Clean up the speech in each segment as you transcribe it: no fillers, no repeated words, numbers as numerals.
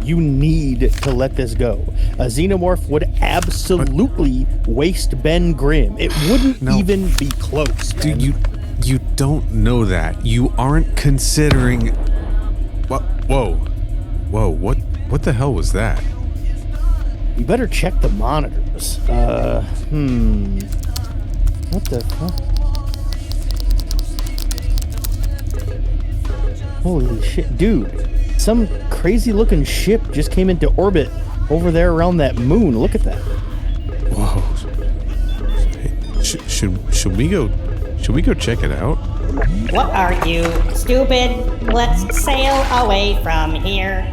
You need to let this go. A xenomorph would absolutely waste Ben Grimm. It wouldn't even be close. Man. Dude, you don't know that. You aren't considering. Whoa, what the hell was that? You better check the monitors. What the fuck? Holy shit, dude. Some crazy looking ship just came into orbit over there around that moon. Look at that. Whoa. Hey, should we go check it out? What are you, stupid? Let's sail away from here.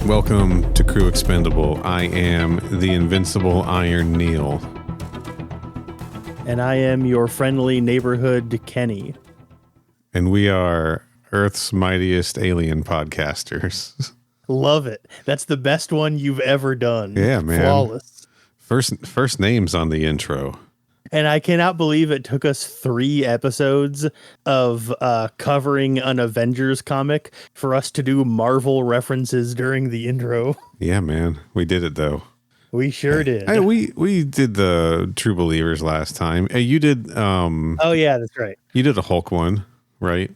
Welcome to Crew Expendable. I am the invincible Iron Neil. And I am your friendly neighborhood Kenny. And we are Earth's mightiest alien podcasters. Love it. That's the best one you've ever done. Yeah, man. Flawless. First names on the intro. And I cannot believe it took us 3 episodes of covering an Avengers comic for us to do Marvel references during the intro. Yeah, man. We did it, though. We sure did. Hey, we did the True Believers last time. Hey, you did... oh, yeah, that's right. You did a Hulk one, right?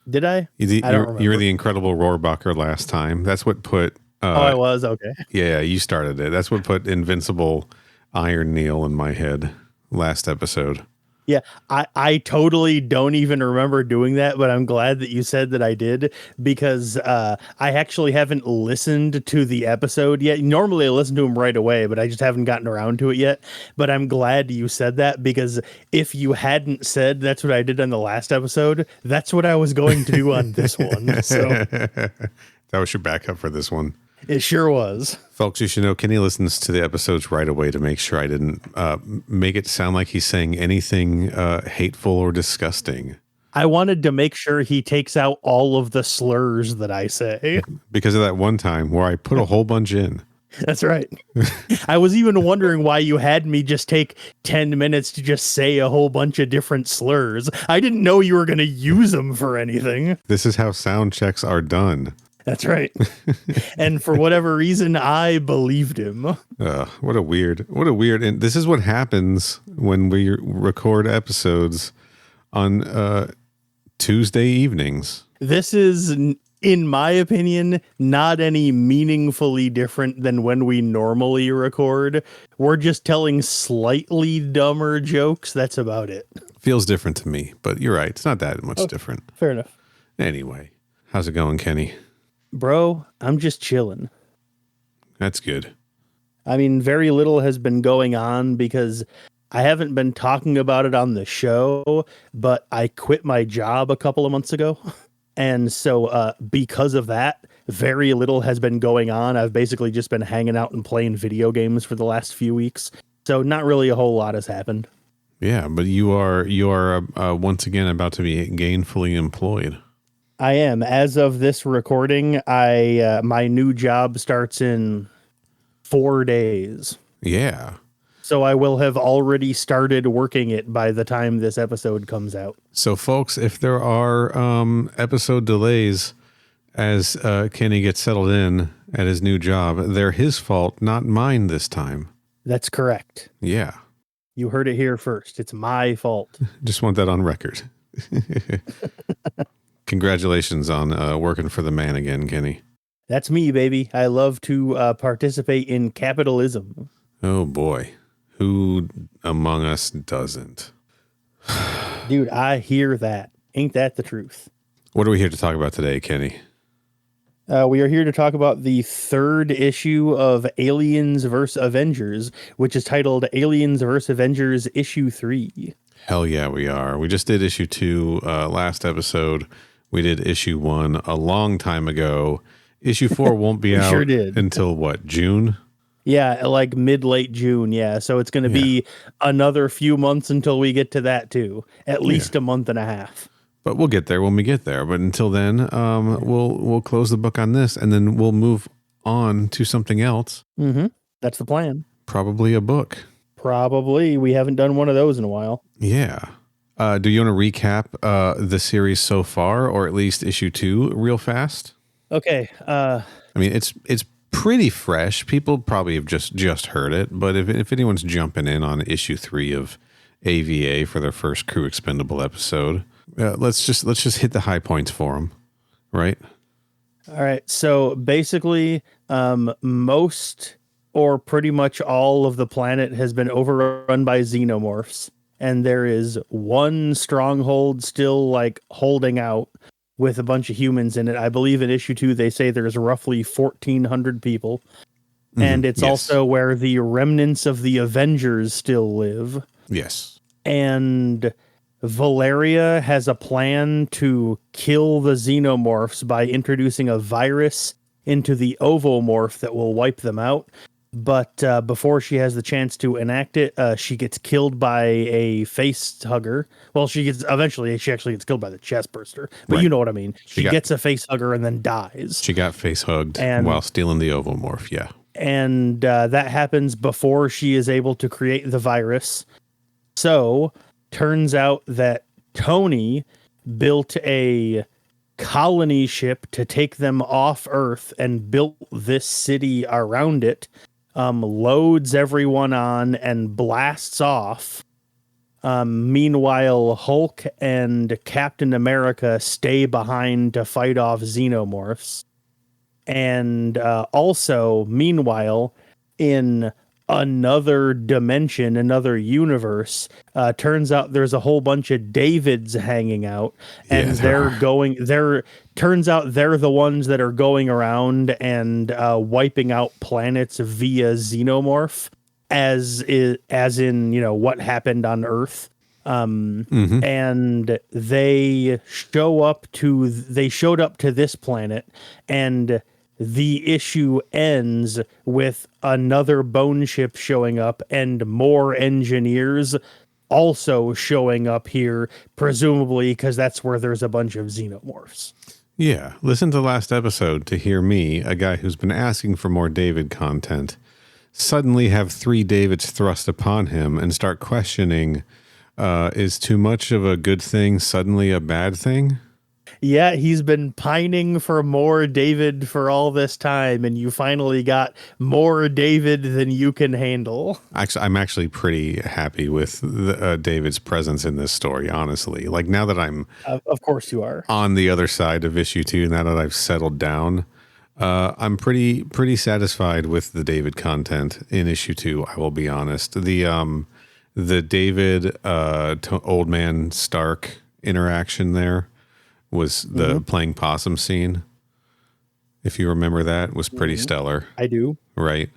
Did I? You were the Incredible Rohrbacher last time. That's what put... I was? Okay. Yeah, you started it. That's what put Invincible Iron Neil in my head last episode. Yeah, I totally don't even remember doing that, but I'm glad that you said that I did, because I actually haven't listened to the episode yet. Normally I listen to them right away, but I just haven't gotten around to it yet. But I'm glad you said that, because if you hadn't said that's what I did on the last episode, that's what I was going to do on this one. So that was your backup for this one. It sure was. Folks, you should know Kenny listens to the episodes right away to make sure I didn't make it sound like he's saying anything hateful or disgusting. I wanted to make sure he takes out all of the slurs that I say. Because of that one time where I put a whole bunch in. That's right. I was even wondering why you had me just take 10 minutes to just say a whole bunch of different slurs. I didn't know you were going to use them for anything. This is how sound checks are done. That's right. And for whatever reason, I believed him. What a weird, and this is what happens when we record episodes on Tuesday evenings. This is, in my opinion, not any meaningfully different than when we normally record. We're just telling slightly dumber jokes. That's about it. Feels different to me, but you're right. It's not that much different. Fair enough. Anyway, how's it going, Kenny? Bro, I'm just chilling. That's good. I mean, very little has been going on because I haven't been talking about it on the show, but I quit my job a couple of months ago. And so because of that, very little has been going on. I've basically just been hanging out and playing video games for the last few weeks. So not really a whole lot has happened. Yeah, but you are once again about to be gainfully employed. I am. As of this recording, my new job starts in 4 days. Yeah. So I will have already started working it by the time this episode comes out. So, folks, if there are episode delays as Kenny gets settled in at his new job, they're his fault, not mine this time. That's correct. Yeah. You heard it here first. It's my fault. Just want that on record. Congratulations on working for the man again, Kenny. That's me, baby. I love to participate in capitalism. Oh, boy. Who among us doesn't? Dude, I hear that. Ain't that the truth? What are we here to talk about today, Kenny? We are here to talk about the 3rd issue of Aliens vs. Avengers, which is titled Aliens vs. Avengers Issue 3. Hell yeah, we are. We just did issue 2 last episode. We did issue 1 a long time ago. Issue 4 won't be out sure did. Until what, June? Yeah, like mid-late June, yeah. So it's going to be another few months until we get to that, too. At least a month and a half. But we'll get there when we get there. But until then, we'll close the book on this, and then we'll move on to something else. Mm-hmm. That's the plan. Probably a book. Probably. We haven't done one of those in a while. Yeah. Do you want to recap the series so far, or at least issue 2 real fast? Okay. I mean, it's pretty fresh. People probably have just heard it, but if anyone's jumping in on issue 3 of AVA for their first Crew Expendable episode, let's just hit the high points for them, right? All right. So basically, most or pretty much all of the planet has been overrun by xenomorphs, and there is one stronghold still like holding out with a bunch of humans in it. I believe in issue 2 they say there's roughly 1,400 people, and it's also where the remnants of the Avengers still live. Yes. And Valeria has a plan to kill the xenomorphs by introducing a virus into the ovomorph that will wipe them out. But before she has the chance to enact it, she gets killed by a face hugger. Well, she actually gets killed by the chest burster. But right. You know what I mean. She gets a face hugger and then dies. She got face hugged while stealing the ovomorph. Yeah. And that happens before she is able to create the virus. So turns out that Tony built a colony ship to take them off Earth and built this city around it. Loads everyone on and blasts off. Meanwhile, Hulk and Captain America stay behind to fight off xenomorphs. And also, meanwhile, in another dimension, another universe, turns out there's a whole bunch of Davids hanging out, and turns out they're the ones that are going around and wiping out planets via xenomorph, as in, you know, what happened on Earth. And they showed up to this planet, and the issue ends with another bone ship showing up and more engineers also showing up here, presumably because that's where there's a bunch of xenomorphs. Yeah. Listen to last episode to hear me, a guy who's been asking for more David content, suddenly have 3 Davids thrust upon him and start questioning, is too much of a good thing suddenly a bad thing? Yeah, he's been pining for more David for all this time, and you finally got more David than you can handle. Actually, I'm actually pretty happy with David's presence in this story, honestly. Like, now that I'm... of course you are. On the other side of issue 2, now that I've settled down, I'm pretty satisfied with the David content in issue 2, I will be honest. The David Old Man Stark interaction there was the playing possum scene. If you remember that, was pretty stellar. I do. Right.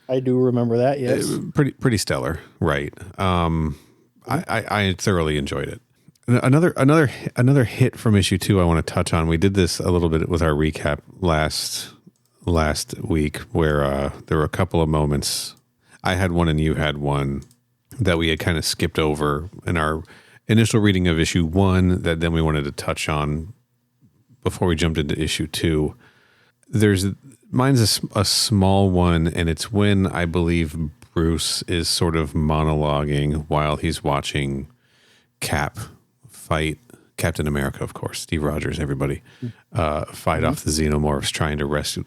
I do remember that. Yes. Pretty stellar. Right. I thoroughly enjoyed it. Another hit from issue 2 I want to touch on. We did this a little bit with our recap last week, where there were a couple of moments. I had one and you had one that we had kind of skipped over in our initial reading of issue 1 that then we wanted to touch on before we jumped into issue 2. Mine's a small one, and it's when I believe Bruce is sort of monologuing while he's watching Cap fight Captain America, of course, Steve Rogers, everybody, fight off the xenomorphs, trying to rescue,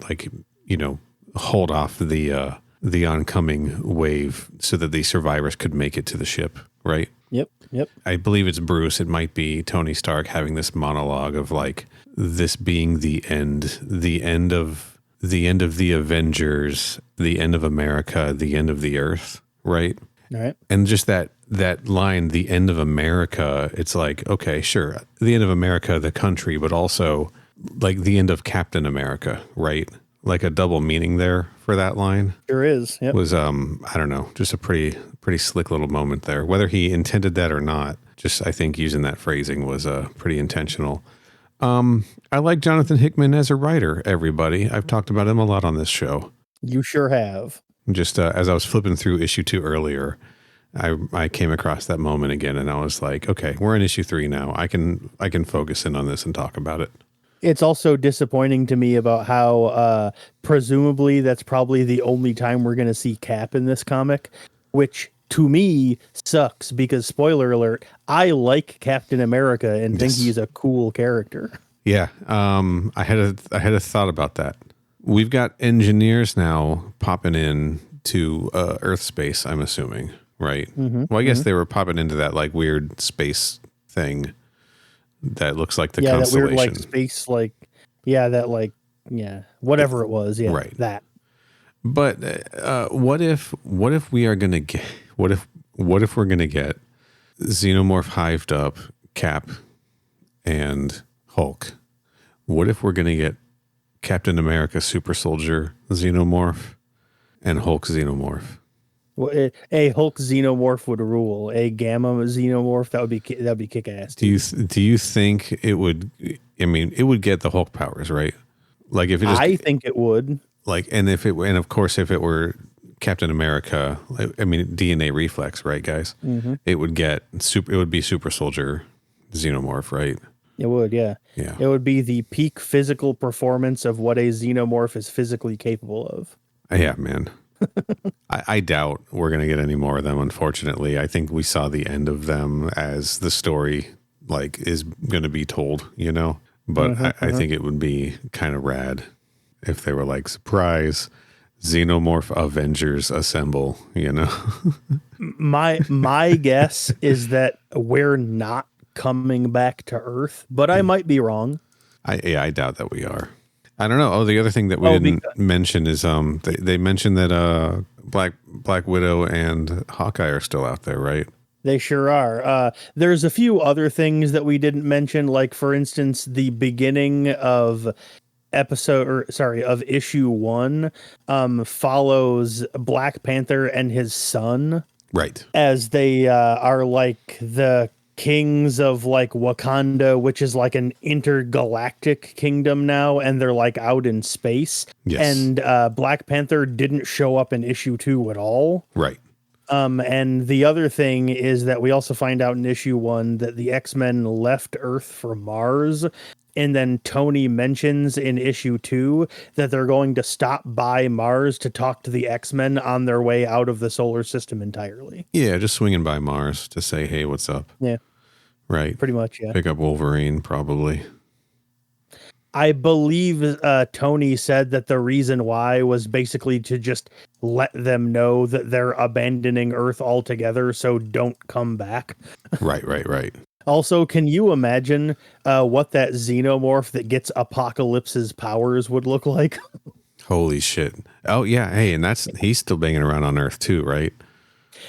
hold off the oncoming wave so that the survivors could make it to the ship, right? Yep. I believe it's Bruce. It might be Tony Stark having this monologue of like this being the end of the Avengers, the end of America, the end of the Earth, right? All right. And just that line, the end of America, it's like, okay, sure, the end of America, the country, but also like the end of Captain America, right? Like a double meaning there for that line. Sure is. Yep. Was I don't know, just a pretty slick little moment there. Whether he intended that or not, just I think using that phrasing was pretty intentional. I like Jonathan Hickman as a writer, everybody. I've talked about him a lot on this show. You sure have. Just as I was flipping through issue 2 earlier, I came across that moment again, and I was like, okay, we're in issue 3 now. I can focus in on this and talk about it. It's also disappointing to me about how presumably that's probably the only time we're going to see Cap in this comic, which to me sucks because spoiler alert, I like Captain America and think he's a cool character. Yeah. I had a thought about that. We've got engineers now popping in to Earth space, I'm assuming, right? Well, I guess they were popping into that like weird space thing that looks like the constellation. That weird like space whatever it was, right. That. But what if we are gonna get what if we're gonna get Xenomorph hived up, Cap, and Hulk? What if we're gonna get Captain America Super Soldier Xenomorph and Hulk Xenomorph? Well, a Hulk Xenomorph would rule. A Gamma Xenomorph that would be kick ass. Do you think it would? I mean, it would get the Hulk powers, right? Like if it just, I think it would. Like, and of course, if it were Captain America, I mean, DNA reflex, right, guys? It would get it would be Super Soldier Xenomorph, right? It would, yeah. Yeah. It would be the peak physical performance of what a Xenomorph is physically capable of. Yeah, man. I doubt we're going to get any more of them, unfortunately. I think we saw the end of them as the story, like, is going to be told, you know? But I think it would be kind of rad if they were like, surprise, Xenomorph Avengers assemble, you know? My guess is that we're not coming back to Earth, but I might be wrong. I doubt that we are. I don't know. Oh, the other thing that we didn't mention is they mentioned that Black Widow and Hawkeye are still out there, right? They sure are. There's a few other things that we didn't mention, like for instance, the beginning of issue 1 follows Black Panther and his son, right, as they are like the kings of like Wakanda, which is like an intergalactic kingdom now, and they're like out in space. Yes. And Black Panther didn't show up in issue 2 at all. Right. And the other thing is that we also find out in issue 1 that the X-Men left Earth for Mars. And then Tony mentions in issue 2 that they're going to stop by Mars to talk to the X-Men on their way out of the solar system entirely. Yeah, just swinging by Mars to say, hey, what's up? Yeah. Right. Pretty much, yeah. Pick up Wolverine, probably. I believe Tony said that the reason why was basically to just let them know that they're abandoning Earth altogether, so don't come back. Right. Also, can you imagine what that Xenomorph that gets Apocalypse's powers would look like? Holy shit. Oh, yeah. Hey, and he's still banging around on Earth too, right?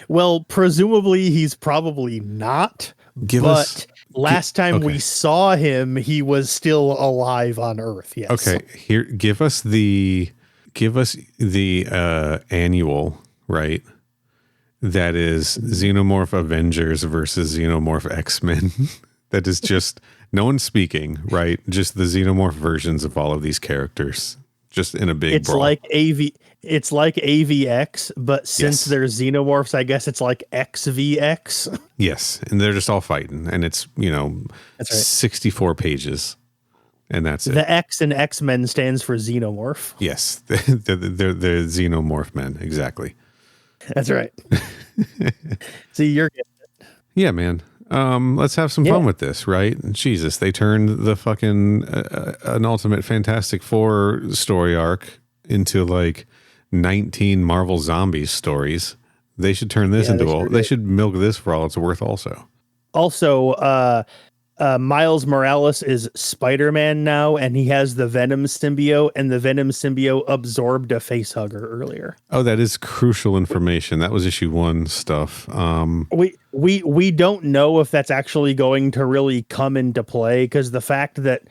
Well, presumably he's probably not. Last time we saw him, he was still alive on Earth. Yes. Okay. Here, give us the annual, right? That is Xenomorph Avengers versus Xenomorph X-Men. That is just no one's speaking, right? Just the Xenomorph versions of all of these characters, just in a big brawl. It's like AVX, but since there's Xenomorphs, I guess it's like XVX. Yes, and they're just all fighting, and it's that's right. 64 pages, and that's it. The X in X-Men stands for Xenomorph. Yes, they're Xenomorph men, exactly. That's right. See, you're getting it. Yeah, man. Let's have some fun with this, right? Jesus, they turned the fucking an Ultimate Fantastic Four story arc into like 19 Marvel Zombies stories. They should turn this into they should milk this for all it's worth also. Also, Miles Morales is Spider-Man now, and he has the Venom symbiote, and the Venom symbiote absorbed a facehugger earlier. Oh, that is crucial information. That was issue 1 stuff. We don't know if that's actually going to really come into play, because the fact that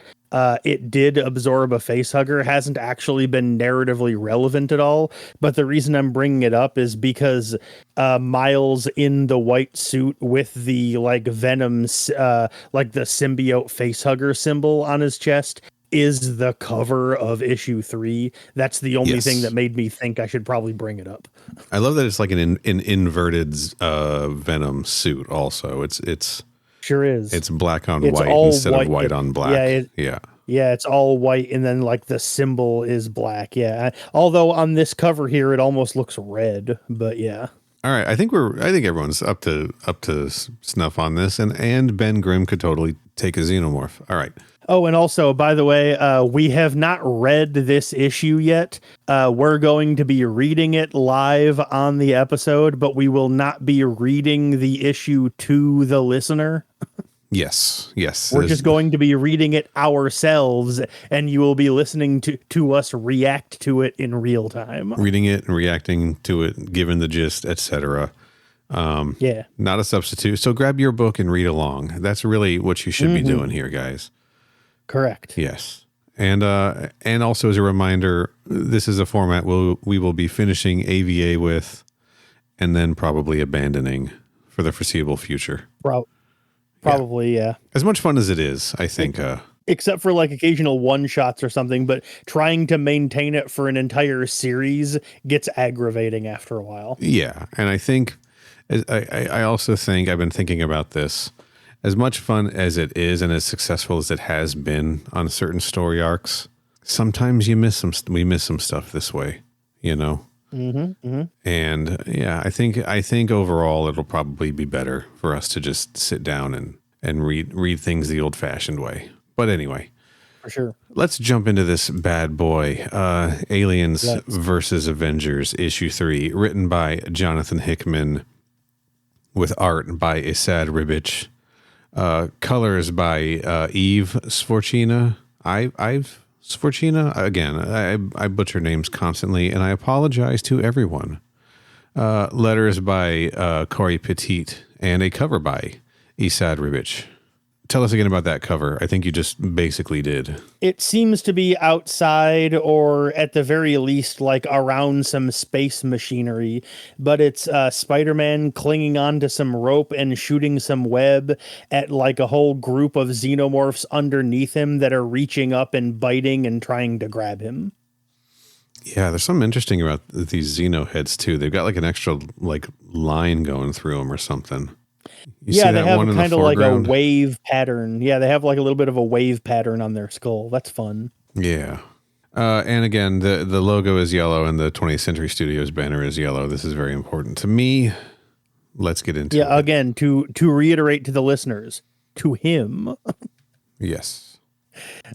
it did absorb a facehugger hasn't actually been narratively relevant at all. But the reason I'm bringing it up is because Miles in the white suit with the like Venom, like the symbiote facehugger symbol on his chest is the cover of issue 3. That's the only thing that made me think I should probably bring it up. I love that it's like an inverted Venom suit. Also, it's sure is. It's black on white instead of white on black. Yeah, it's all white, and then like the symbol is black. Yeah, although on this cover here, it almost looks red. But yeah, All right. I think everyone's up to snuff on this, and Ben Grimm could totally take a xenomorph. All right. Oh, and also, by the way, we have not read this issue yet. We're going to be reading it live on the episode, but we will not be reading the issue to the listener. Yes. We're just going to be reading it ourselves, and you will be listening to us react to it in real time. Reading it and reacting to it, given the gist, etc. Yeah. Not a substitute. So grab your book and read along. That's really what you should be doing here, guys. Correct. Yes. And also as a reminder, this is a format we will be finishing AVA with and then probably abandoning for the foreseeable future. Probably, yeah. As much fun as it is, I think. Except for like occasional one-shots or something, but trying to maintain it for an entire series gets aggravating after a while. Yeah. And I think, I also think, I've been thinking about this, as much fun as it is and as successful as it has been on certain story arcs, sometimes we miss some stuff this way, you know? And yeah, I think overall it'll probably be better for us to just sit down and read things the old-fashioned way. But anyway, For sure. let's jump into this bad boy. Aliens versus Avengers, issue 3, written by Jonathan Hickman, with art by Isad Ribic, colors by Eve Sforcina. I've Sforcina. Again, I butcher names constantly, and I apologize to everyone. Letters by Corey Petit, and a cover by Isad Ribic. Tell us again about that cover. I think you just basically did. It seems to be outside, or at the very least, like around some space machinery, but it's Spider-Man clinging onto some rope and shooting some web at like a whole group of xenomorphs underneath him that are reaching up and biting and trying to grab him. Yeah, there's something interesting about these Xeno heads too. They've got like an extra like line going through them or something. You see Yeah, that they have one in kind the of like a foreground? wave pattern. Yeah, they have like a little bit of a wave pattern on their skull. That's fun. Yeah. And again, the logo is yellow and the 20th Century Studios banner is yellow. This is very important to me. Let's get into it. Yeah, again, to reiterate to the listeners, to him. Yes.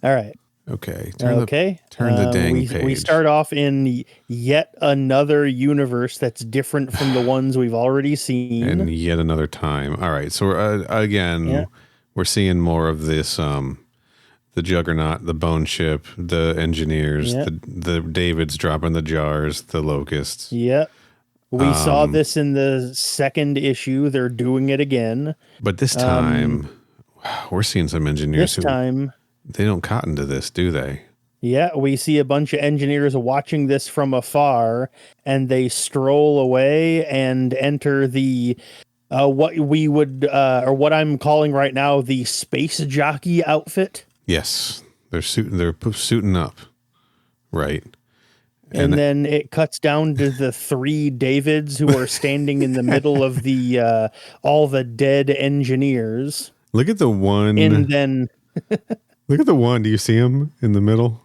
All right. Okay. Turn the dang page. We start off in yet another universe that's different from the ones we've already seen. And yet another time. All right. So we're seeing more of this, the Juggernaut, the Bone Ship, the Engineers, the Davids dropping the jars, the Locusts. Yeah. We saw this in the second issue. They're doing it again. But this time, we're seeing some Engineers This time, they don't cotton to this, do they? yeah, we see a bunch of engineers watching this from afar, and they stroll away and enter the what we would or what I'm calling right now the space jockey outfit. Yes, they're suiting up, right? And then it cuts down to the three Davids who are standing in the middle of the all the dead engineers. Look at the one. And then look at the one. Do you see him in the middle?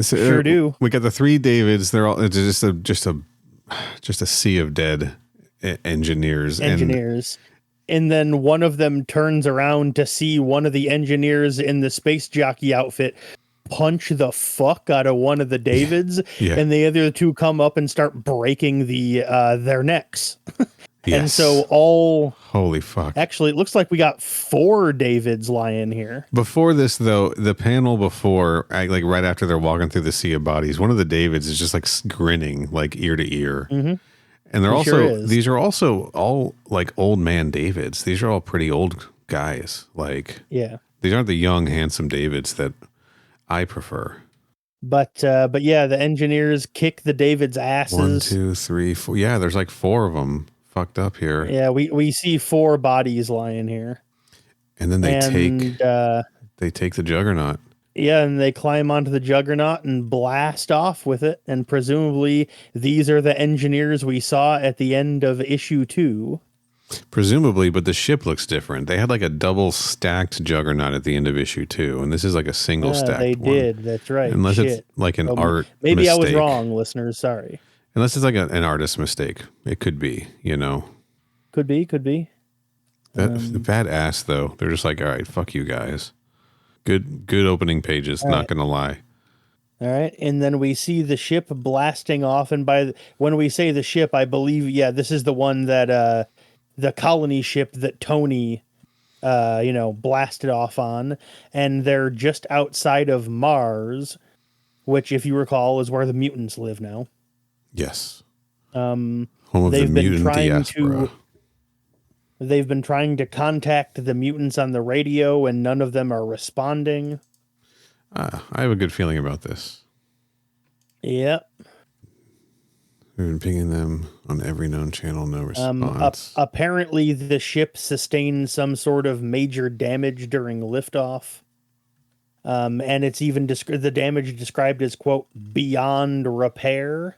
Sure do. We got the three Davids. They're all it's just a sea of dead engineers. And then one of them turns around to see one of the engineers in the space jockey outfit punch the fuck out of one of the Davids. Yeah. And the other two come up and start breaking their necks. Yes. And so holy fuck. Actually, it looks like we got 4 Davids lying here. Before this, though, the panel before, like right after they're walking through the sea of bodies, one of the Davids is just like grinning, like ear to ear. Mm-hmm. And these are also all like old man Davids. These are all pretty old guys. Like, yeah, these aren't the young, handsome Davids that I prefer. But yeah, the engineers kick the Davids' asses. 1, 2, 3, 4. Yeah, there's like 4 of them fucked up here. Yeah, we see 4 bodies lying here. And then they take the Juggernaut. Yeah, and they climb onto the Juggernaut and blast off with it. And presumably these are the engineers we saw at the end of issue 2. Presumably, but the ship looks different. They had like a double stacked Juggernaut at the end of issue 2, and this is like a single stacked they one. did, that's right. Unless it's like an art maybe mistake. I was wrong, listeners, sorry. Unless it's like an artist's mistake. It could be, Could be. That badass though. They're just like, all right, fuck you guys. Good opening pages. Not gonna lie. All right, and then we see the ship blasting off, and when we say the ship, I believe, this is the one that the colony ship that Tony, blasted off on, and they're just outside of Mars, which, if you recall, is where the mutants live now. Yes. Home of They've the been mutant trying diaspora. They've been trying to contact the mutants on the radio, and none of them are responding. I have a good feeling about this. Yep. We've been pinging them on every known channel, no response. Apparently, the ship sustained some sort of major damage during liftoff. And it's even the damage described as, quote, beyond repair.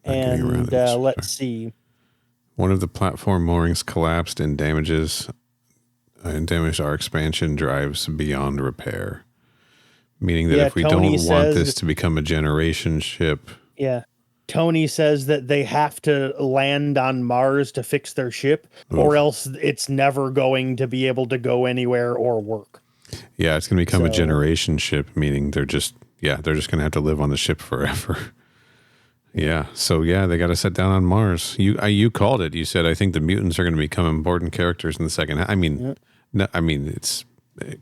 And let's see. One of the platform moorings collapsed and damaged our expansion drives beyond repair. Meaning that if we don't want this to become a generation ship. Yeah. Tony says that they have to land on Mars to fix their ship, or else it's never going to be able to go anywhere or work. Yeah, it's going to become a generation ship, meaning they're just going to have to live on the ship forever. Yeah. So they got to set down on Mars. You called it. You said, I think the mutants are going to become important characters in the second half. I mean, it's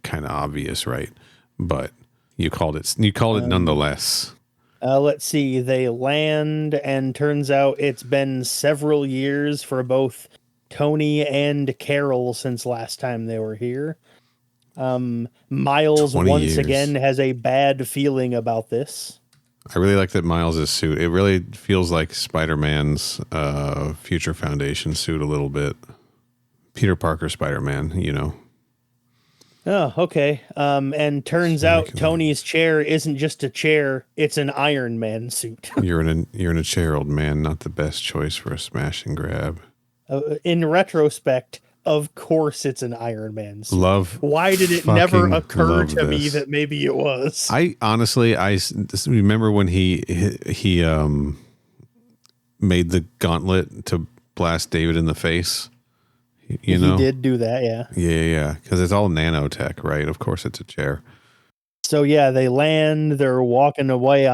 kind of obvious, right? But you called it nonetheless. Let's see. They land, and turns out it's been several years for both Tony and Carol since last time they were here. Miles once again has a bad feeling about this. I really like that Miles' suit. It really feels like Spider-Man's Future Foundation suit a little bit. Peter Parker Spider-Man, Oh, okay. And turns out Tony's chair isn't just a chair; it's an Iron Man suit. You're in a chair, old man. Not the best choice for a smash and grab. In retrospect, of course, it's an Iron Man suit. Why did it never occur to me that maybe it was? I honestly, remember when he made the gauntlet to blast David in the face. He did do that, yeah. Yeah, because it's all nanotech, right? Of course, it's a chair. So they land. They're walking away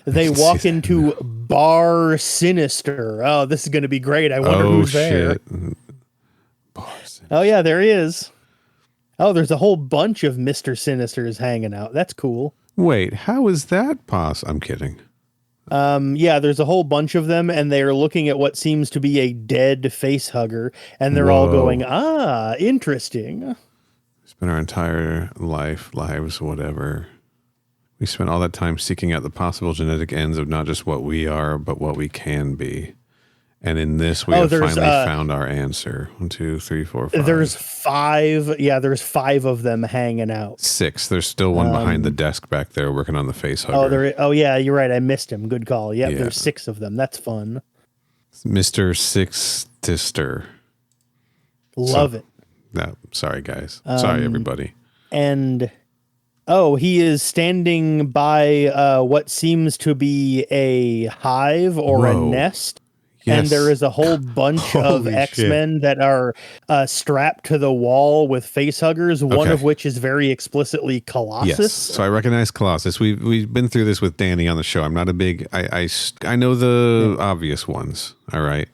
they walk into Bar Sinister. Oh, this is going to be great. I wonder who's there. Oh yeah, there he is. Oh, there's a whole bunch of Mr. Sinisters hanging out. That's cool. Wait, how is that possible? I'm kidding. There's a whole bunch of them, and they're looking at what seems to be a dead face hugger, and they're all going, interesting. We spent our entire lives, whatever. We spent all that time seeking out the possible genetic ends of not just what we are, but what we can be. And in this, we have finally found our answer. 1, 2, 3, 4, 5. There's 5. Yeah, there's 5 of them hanging out. 6. There's still one behind the desk back there working on the face hugger. Yeah, you're right. I missed him. Good call. Yep, there's 6 of them. That's fun. Mr. Sinister. Love it. No, sorry, guys. Sorry, everybody. And he is standing by what seems to be a hive or a nest. Yes. And there is a whole bunch of X-Men that are strapped to the wall with face huggers, one of which is very explicitly Colossus. Yes, so I recognize Colossus. We've been through this with Danny on the show. I'm not a big... I know the obvious ones, all right?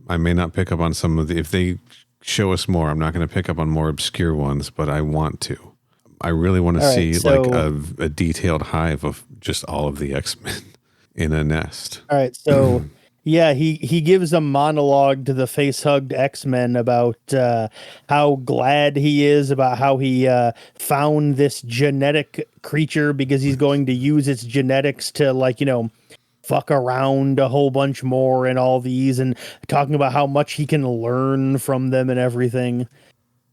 I may not pick up on some of the... If they show us more, I'm not going to pick up on more obscure ones, but I want to. I really want to see a detailed hive of just all of the X-Men in a nest. All right, so... Yeah, he gives a monologue to the face-hugged X-Men about how glad he is about how he found this genetic creature because he's going to use its genetics to, fuck around a whole bunch more and all these, and talking about how much he can learn from them and everything.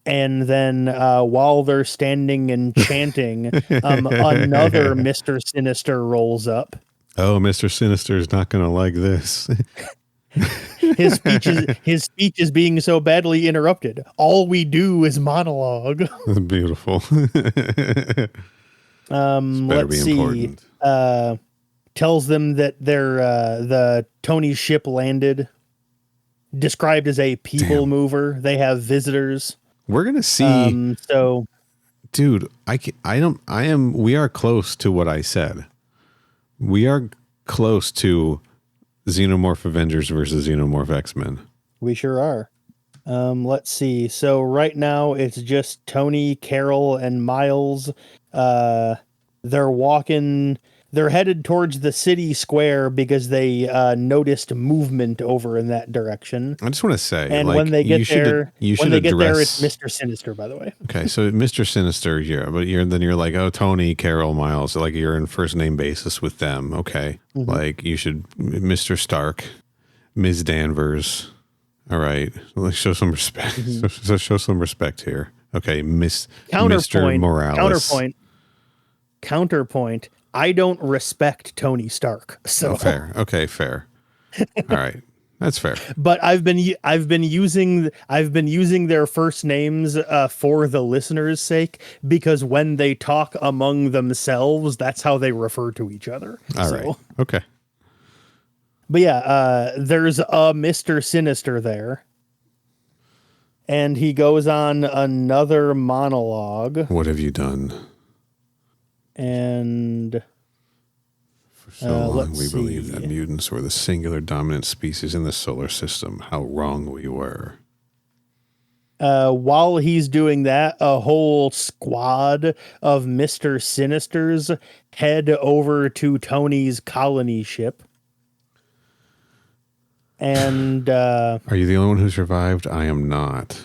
And then while they're standing and chanting, another Mr. Sinister rolls up. Oh, Mr. Sinister is not going to like this. His speech is being so badly interrupted. All we do is monologue. Beautiful. Let's see. tells them that the Tony's ship landed, described as a people mover. They have visitors. We're going to see. So Dude, we are close to what I said. We are close to Xenomorph Avengers versus Xenomorph X-Men. we sure are. Let's see. So right now it's just Tony, Carol, and Miles. They're headed towards the city square because they noticed movement over in that direction. I just want to say, And when they get there, address... it's Mr. Sinister, by the way. Okay, so Mr. Sinister here, but you're like, oh, Tony, Carol, Miles, like you're in first name basis with them. Okay, like you should, Mr. Stark, Ms. Danvers. All right, let's show some respect. So show some respect here. Okay, Mr. Morales. Counterpoint. I don't respect Tony Stark. So fair. Okay, fair. All right, that's fair. But I've been using their first names for the listeners' sake, because when they talk among themselves, that's how they refer to each other. All right. Okay. But yeah, there's a Mr. Sinister there, and he goes on another monologue. What have you done? And for so long we believed that mutants were the singular dominant species in the solar system. How wrong we were. While he's doing that, a whole squad of Mr. Sinisters head over to Tony's colony ship. And are you the only one who survived? I am not.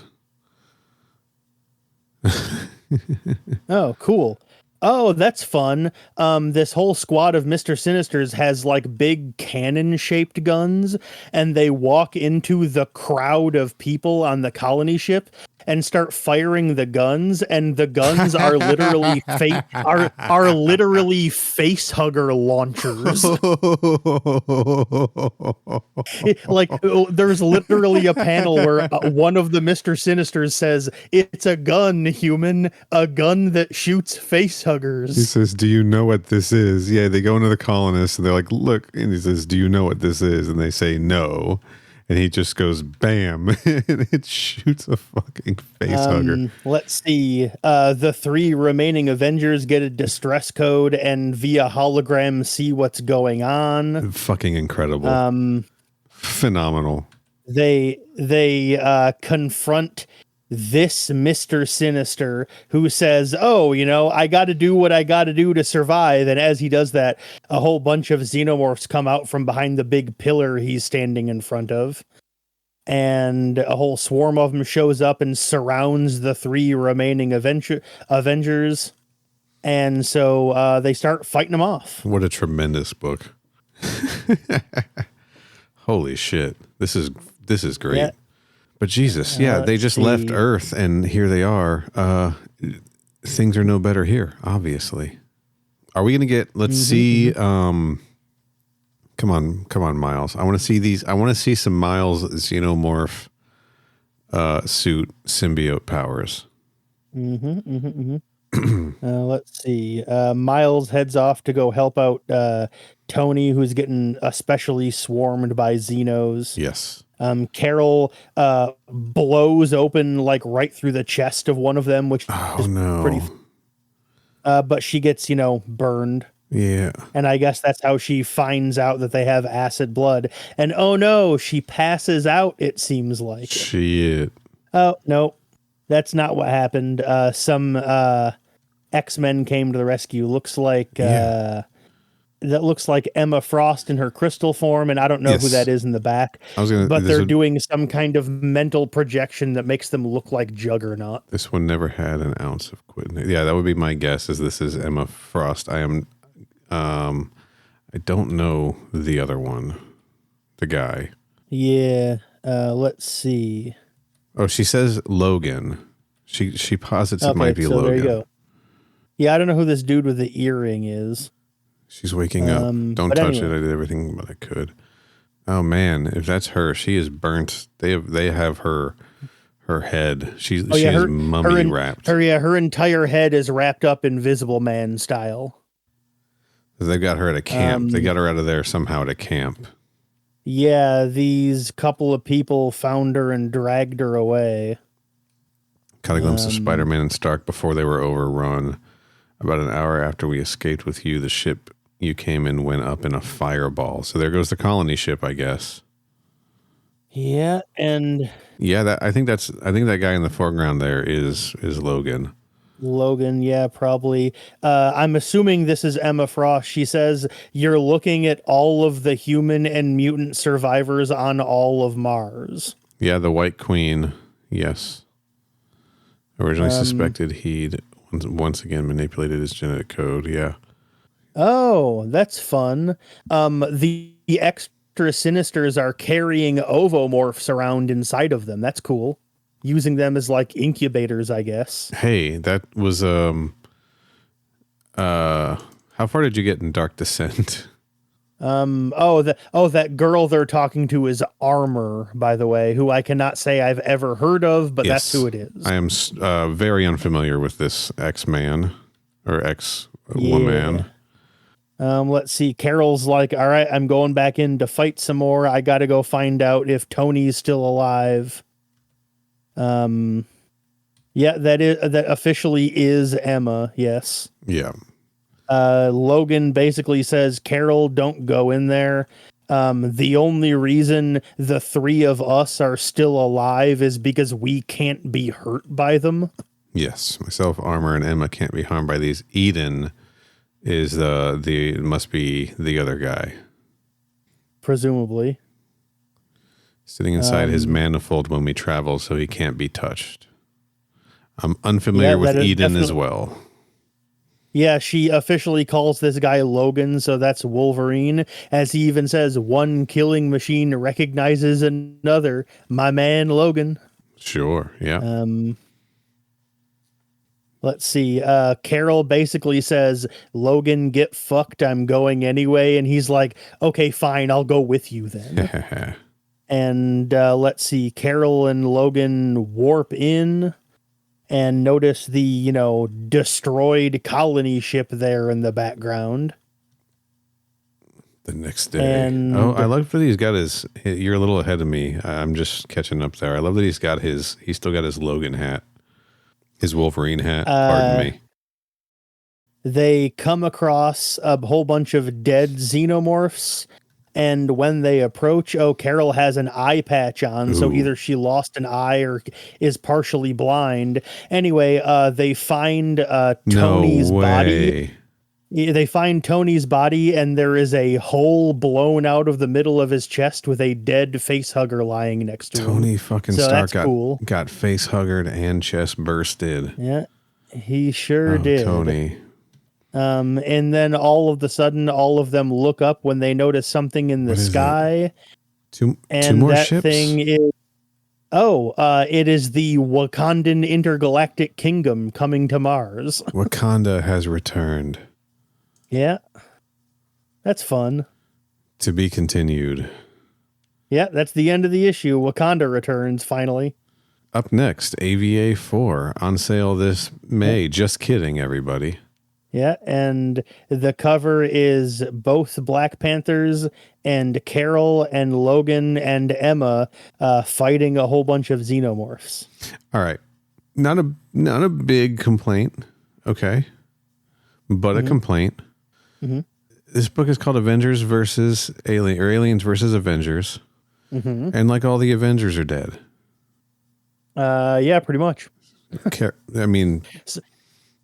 Oh, cool. Oh, that's fun. This whole squad of Mr. Sinisters has like big cannon-shaped guns, and they walk into the crowd of people on the colony ship and start firing the guns, and the guns are literally are literally face hugger launchers. Like there's literally a panel where one of the Mr. Sinisters says, "It's a gun, human, a gun that shoots face huggers." He says, "Do you know what this is?" Yeah, they go into the colonists and they're like, "Look," and he says, "Do you know what this is?" And they say, "No." And he just goes, bam, and it shoots a fucking face hugger. Let's see. The 3 remaining Avengers get a distress code and via hologram see what's going on. Fucking incredible. Phenomenal. They confront this Mr. Sinister, who says, "Oh, I got to do what I got to do to survive." And as he does that, a whole bunch of xenomorphs come out from behind the big pillar he's standing in front of. And a whole swarm of them shows up and surrounds the 3 remaining Avengers. And so they start fighting them off. What a tremendous book. Holy shit. This is great. Yeah. But Jesus, they just left Earth and here they are. Things are no better here, obviously. Are we going to get, let's see, come on, Miles. I want to see these. I want to see some Miles xenomorph suit symbiote powers. Let's see. Miles heads off to go help out Tony, who's getting especially swarmed by Xenos. Yes. Carol blows open like right through the chest of one of them, which is pretty. But she gets, burned. Yeah. And I guess that's how she finds out that they have acid blood. And oh no, she passes out, it seems like. Shit. Oh, no. That's not what happened. Some X-Men came to the rescue. Looks like that looks like Emma Frost in her crystal form, and I don't know who that is in the back. But they're doing some kind of mental projection that makes them look like Juggernaut. This one never had an ounce of quitting. Yeah, that would be my guess. Is this is Emma Frost? I don't know the other one, the guy. Yeah. Let's see. Oh, she says Logan. She posits it might be Logan. There you go. Yeah, I don't know who this dude with the earring is. She's waking up. Don't touch it. I did everything but I could. Oh man, if that's her, she is burnt. They have her head. She is mummy wrapped. Her entire head is wrapped up Invisible Man style. They got her at a camp. They got her out of there somehow at a camp. Yeah, these couple of people found her and dragged her away. Caught a glimpse of Spider-Man and Stark before they were overrun. About an hour after we escaped with you, the ship you came in went up in a fireball. So there goes the colony ship, I guess. Yeah, and Yeah, I think that guy in the foreground there is Logan. Logan, yeah, probably. I'm assuming this is Emma Frost. She says you're looking at all of the human and mutant survivors on all of Mars. Yeah, the White Queen. Yes. Originally suspected he'd once again manipulated his genetic code. Yeah. Oh, that's fun. The extra Sinisters are carrying ovomorphs around inside of them. That's cool. Using them as like incubators, I guess. Hey, that was how far did you get in Dark Descent? That girl they're talking to is Armor, by the way, who I cannot say I've ever heard of, but Yes. that's who it is. I am very unfamiliar with this X-Man or X-Woman. Let's see. Carol's like, all right, I'm going back in to fight some more. I got to go find out if Tony's still alive. Yeah, that officially is Emma. Yes. Yeah. Logan basically says, Carol, don't go in there. The only reason the three of us are still alive is because we can't be hurt by them. Yes. Myself, Armor, and Emma can't be harmed by these. Eden is must be the other guy. Presumably. Sitting inside his manifold when we travel so he can't be touched. I'm unfamiliar with Eden as well. Yeah, she officially calls this guy Logan, so that's Wolverine. As he even says, one killing machine recognizes another. My man, Logan. Sure, yeah. Let's see. Carol basically says, Logan, get fucked. I'm going anyway. And he's like, okay, fine. I'll go with you then. And let's see. Carol and Logan warp in and notice the, destroyed colony ship there in the background. The next day. I love that he's got you're a little ahead of me. I'm just catching up there. I love that he's still got his Logan hat. His Wolverine hat, pardon me. They come across a whole bunch of dead xenomorphs, and when they approach, Carol has an eye patch on, so either she lost an eye or is partially blind. Anyway, they find Tony's body. They find Tony's body, and there is a hole blown out of the middle of his chest with a dead facehugger lying next to him. Tony fucking Stark got facehuggered and chest bursted. Yeah, he sure did. Tony. And then all of a sudden, all of them look up when they notice something in the sky. Two more ships? Thing is, it is the Wakandan Intergalactic Kingdom coming to Mars. Wakanda has returned. Yeah. That's fun. To be continued. Yeah, that's the end of the issue. Wakanda returns, finally. Up next, AVA 4, on sale this May. Just kidding, everybody. Yeah, and the cover is both Black Panthers and Carol and Logan and Emma fighting a whole bunch of xenomorphs. All right. Not a big complaint, okay? But a complaint. Mm-hmm. This book is called Avengers versus Aliens versus Avengers. Mm-hmm. And like all the Avengers are dead. Yeah, pretty much. I mean...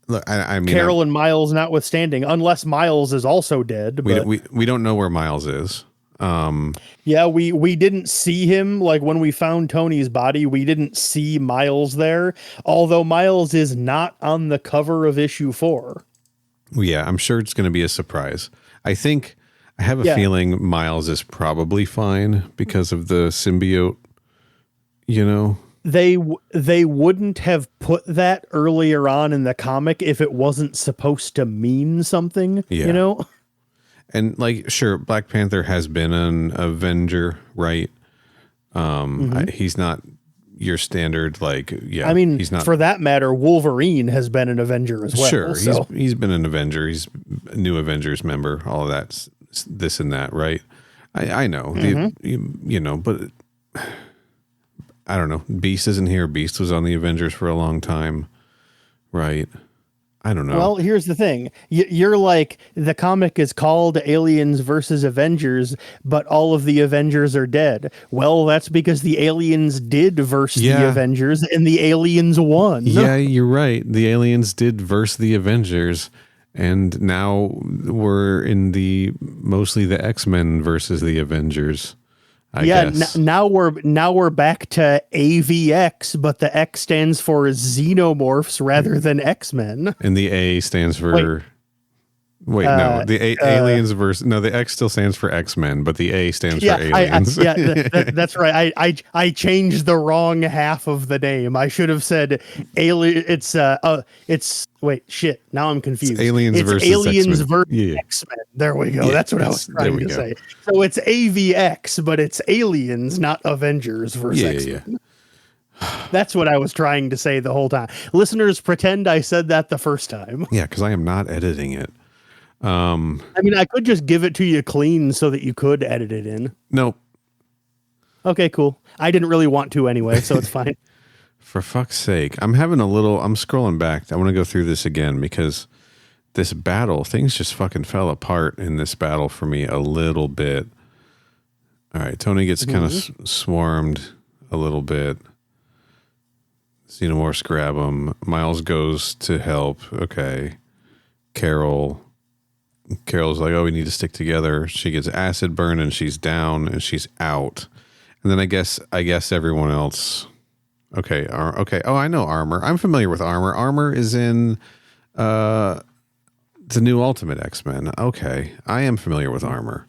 Look, I mean, Carol and Miles notwithstanding, unless Miles is also dead. But we don't know where Miles is. Yeah, we didn't see him. Like when we found Tony's body, we didn't see Miles there. Although Miles is not on the cover of issue 4. Yeah, I'm sure it's going to be a surprise. I have a feeling Miles is probably fine because of the symbiote. They wouldn't have put that earlier on in the comic if it wasn't supposed to mean something, And sure, Black Panther has been an Avenger, right? He's not your standard, like, yeah, I mean, he's not. for that matter, Wolverine has been an Avenger as well. Sure, so. he's been an Avenger. He's a new Avengers member. All of that, this and that, right? I know, you know, but I don't know. Beast isn't here. Beast was on the Avengers for a long time, right? I don't know. Well, here's the thing. You're like, the comic is called Aliens versus Avengers, but all of the Avengers are dead. Well, that's because the aliens did verse the Avengers, and the aliens won. Yeah, you're right. The aliens did verse the Avengers, and now we're in mostly the X-Men versus the Avengers. I guess. Now we're back to AVX, but the X stands for Xenomorphs rather than X-Men. And the A stands for no, the aliens versus the X still stands for X-Men, but the A stands for aliens. That's right. I changed the wrong half of the name. I should have said alien. It's wait, shit. Now I'm confused. It's aliens versus X-Men. There we go. That's what I was trying to say. So it's AVX, but it's aliens, not Avengers versus X-Men. That's what I was trying to say the whole time. Listeners, pretend I said that the first time. Yeah, because I am not editing it. I mean, I could just give it to you clean so that you could edit it in. Nope. Okay, cool. I didn't really want to anyway, so it's fine. For fuck's sake. I'm scrolling back. I want to go through this again because this battle, things just fucking fell apart in this battle for me a little bit. All right, Tony gets kind of swarmed a little bit. Xenomorphs grab him. Miles goes to help. Okay. Carol's like, oh, we need to stick together. She gets acid burn and she's down and she's out. And then I guess everyone else. Okay. Okay. Oh, I know Armor. I'm familiar with Armor. Armor is in the new Ultimate X-Men. Okay. I am familiar with Armor.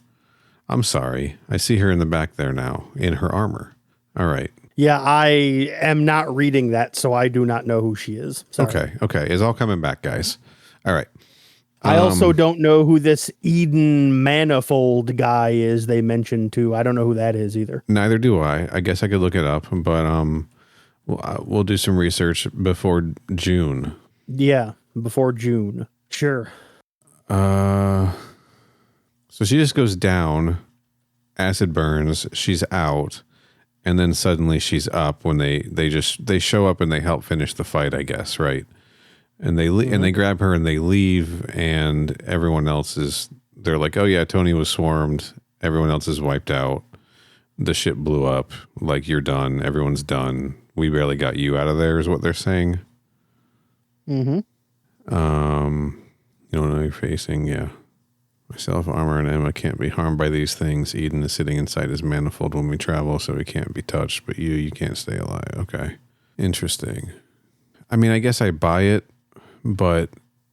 I'm sorry. I see her in the back there now in her armor. All right. Yeah, I am not reading that, so I do not know who she is. Sorry. Okay. It's all coming back, guys. All right. I also don't know who this Eden Manifold guy is they mentioned too. I don't know who that is either. Neither do I. I guess I could look it up, but we'll do some research before June. Yeah, before June. Sure. So she just goes down, acid burns, she's out, and then suddenly she's up when they show up and they help finish the fight, I guess, right? And they grab her and they leave, and everyone else they're like, oh yeah, Tony was swarmed. Everyone else is wiped out. The ship blew up. Like, you're done. Everyone's done. We barely got you out of there is what they're saying. Mm-hmm. You don't know you're facing. Yeah. Myself, Armor, and Emma can't be harmed by these things. Eden is sitting inside his manifold when we travel, so he can't be touched. But you can't stay alive. Okay. Interesting. I mean, I guess I buy it. But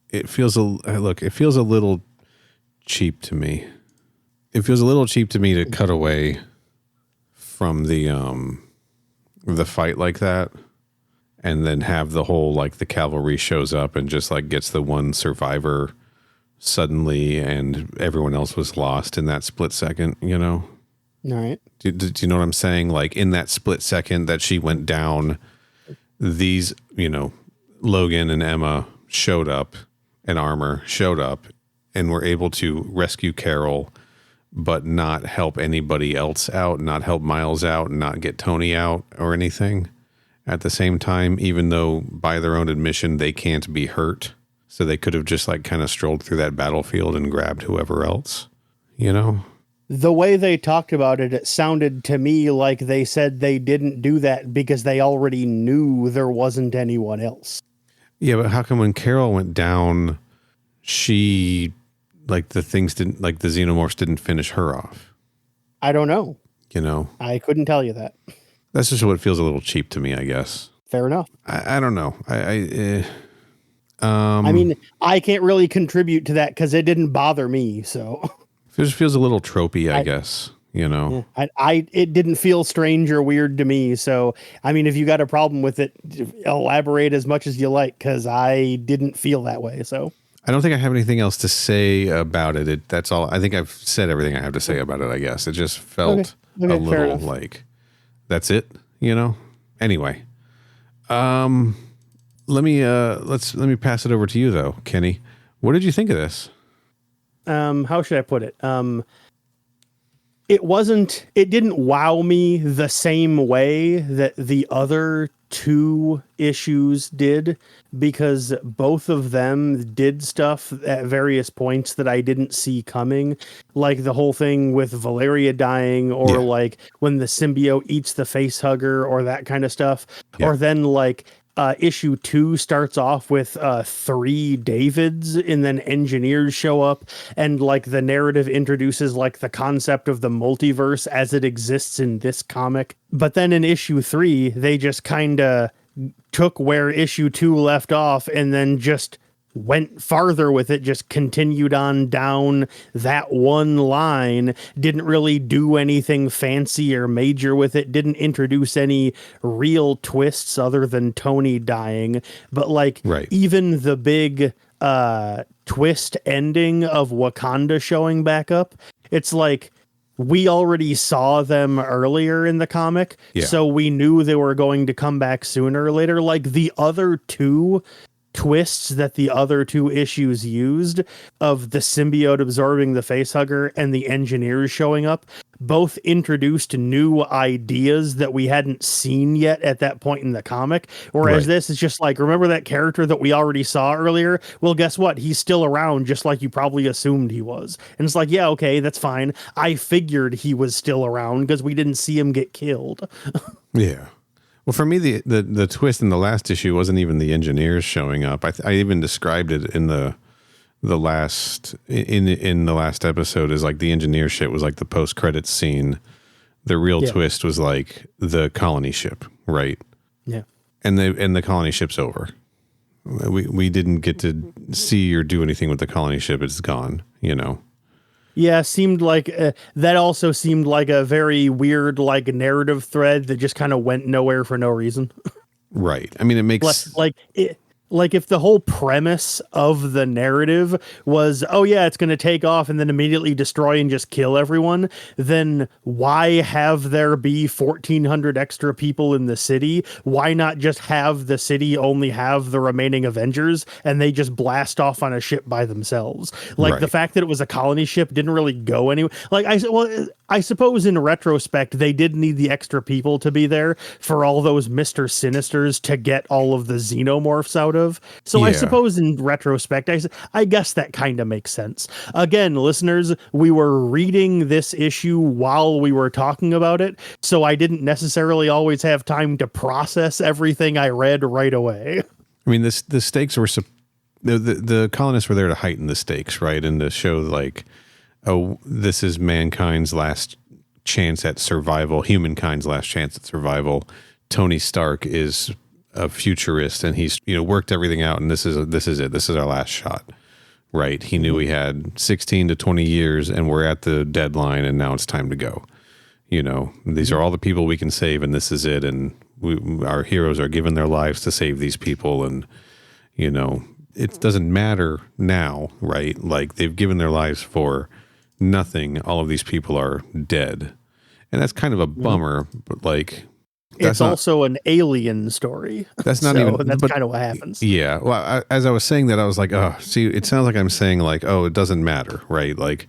it feels a little cheap to me. It feels a little cheap to me to cut away from the fight like that and then have the whole, like, the cavalry shows up and just like gets the one survivor suddenly and everyone else was lost in that split second, you know? All right. Do you know what I'm saying? Like, in that split second that she went down, these, Logan and Emma showed up and Armor showed up and were able to rescue Carol, but not help anybody else out, not help Miles out, not get Tony out or anything at the same time, even though by their own admission, they can't be hurt. So they could have just like kind of strolled through that battlefield and grabbed whoever else, The way they talked about it, it sounded to me like they said they didn't do that because they already knew there wasn't anyone else. Yeah, but how come when Carol went down, she, like, the xenomorphs didn't finish her off? I don't know. I couldn't tell you that. That's just what feels a little cheap to me, I guess. Fair enough. I don't know. I mean, I can't really contribute to that because it didn't bother me, so. It just feels a little tropey, I guess. Yeah, it didn't feel strange or weird to me. So, I mean, if you got a problem with it, elaborate as much as you like, because I didn't feel that way. So I don't think I have anything else to say about it. That's all. I think I've said everything I have to say about it, I guess. It just felt a little like, that's it, Anyway, let me pass it over to you though, Kenny. What did you think of this? How should I put it? It didn't wow me the same way that the other two issues did, because both of them did stuff at various points that I didn't see coming, like the whole thing with Valeria dying, or like when the symbiote eats the face hugger, or that kind of stuff. Or then like issue 2 starts off with 3 Davids, and then engineers show up, and like the narrative introduces like the concept of the multiverse as it exists in this comic. But then in issue 3, they just kind of took where issue 2 left off and then just went farther with it, just continued on down that one line, didn't really do anything fancy or major with it, didn't introduce any real twists other than Tony dying. But like even the big twist ending of Wakanda showing back up, it's like we already saw them earlier in the comic, so we knew they were going to come back sooner or later. Like the other two twists that the other 2 issues used, of the symbiote absorbing the facehugger and the engineers showing up, both introduced new ideas that we hadn't seen yet at that point in the comic. Whereas this is just like, remember that character that we already saw earlier? Well, guess what? He's still around, just like you probably assumed he was. And it's like, yeah, okay, that's fine. I figured he was still around because we didn't see him get killed. Yeah. Well, for me, the twist in the last issue wasn't even the engineers showing up. I even described it in the last episode as like the engineer shit was like the post credits scene. The real twist was like the colony ship, right? Yeah. And the colony ship's over. We didn't get to see or do anything with the colony ship. It's gone, you know. Yeah, seemed like that also seemed like a very weird like narrative thread that just kind of went nowhere for no reason. Right. I mean, it makes like if the whole premise of the narrative was, oh yeah, it's going to take off and then immediately destroy and just kill everyone, then why have there be 1,400 extra people in the city? Why not just have the city only have the remaining Avengers and they just blast off on a ship by themselves? Like the fact that it was a colony ship didn't really go anywhere. Like I suppose in retrospect, they did need the extra people to be there for all those Mr. Sinisters to get all of the xenomorphs out of. So I suppose in retrospect, I guess that kind of makes sense. Again, listeners, we were reading this issue while we were talking about it, so I didn't necessarily always have time to process everything I read right away. I mean, the stakes were the colonists were there to heighten the stakes, right, and to show like, oh, this is mankind's last chance at survival, humankind's last chance at survival. Tony Stark is a futurist, and he's worked everything out, and this is it. This is our last shot, right? He knew we had 16 to 20 years, and we're at the deadline, and now it's time to go. These are all the people we can save, and this is it. And our heroes are giving their lives to save these people, and it doesn't matter now, right? Like they've given their lives for nothing. All of these people are dead, and that's kind of a bummer. But like, it's also an alien story. That's not even. That's kind of what happens. Yeah. Well, as I was saying that, I was like, oh, see, it sounds like I'm saying like, oh, it doesn't matter, right? Like,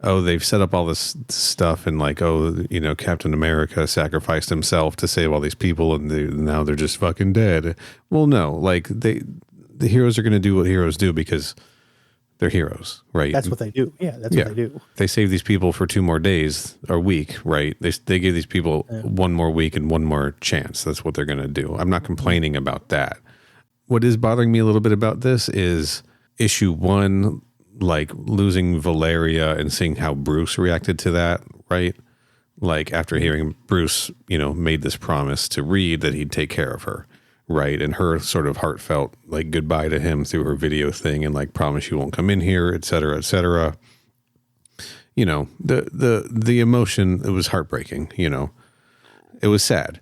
oh, they've set up all this stuff, and like, oh, Captain America sacrificed himself to save all these people, and now they're just fucking dead. Well, no, like the heroes are going to do what heroes do because they're heroes, right? That's what they do. Yeah, that's what they do. They save these people for 2 more days or week, right? They give these people 1 more week and 1 more chance. That's what they're going to do. I'm not complaining about that. What is bothering me a little bit about this is issue 1, like losing Valeria and seeing how Bruce reacted to that, right? Like after hearing Bruce, made this promise to Reed that he'd take care of her. Right. And her sort of heartfelt like goodbye to him through her video thing and like promise you won't come in here, et cetera, et cetera. The emotion, it was heartbreaking, it was sad.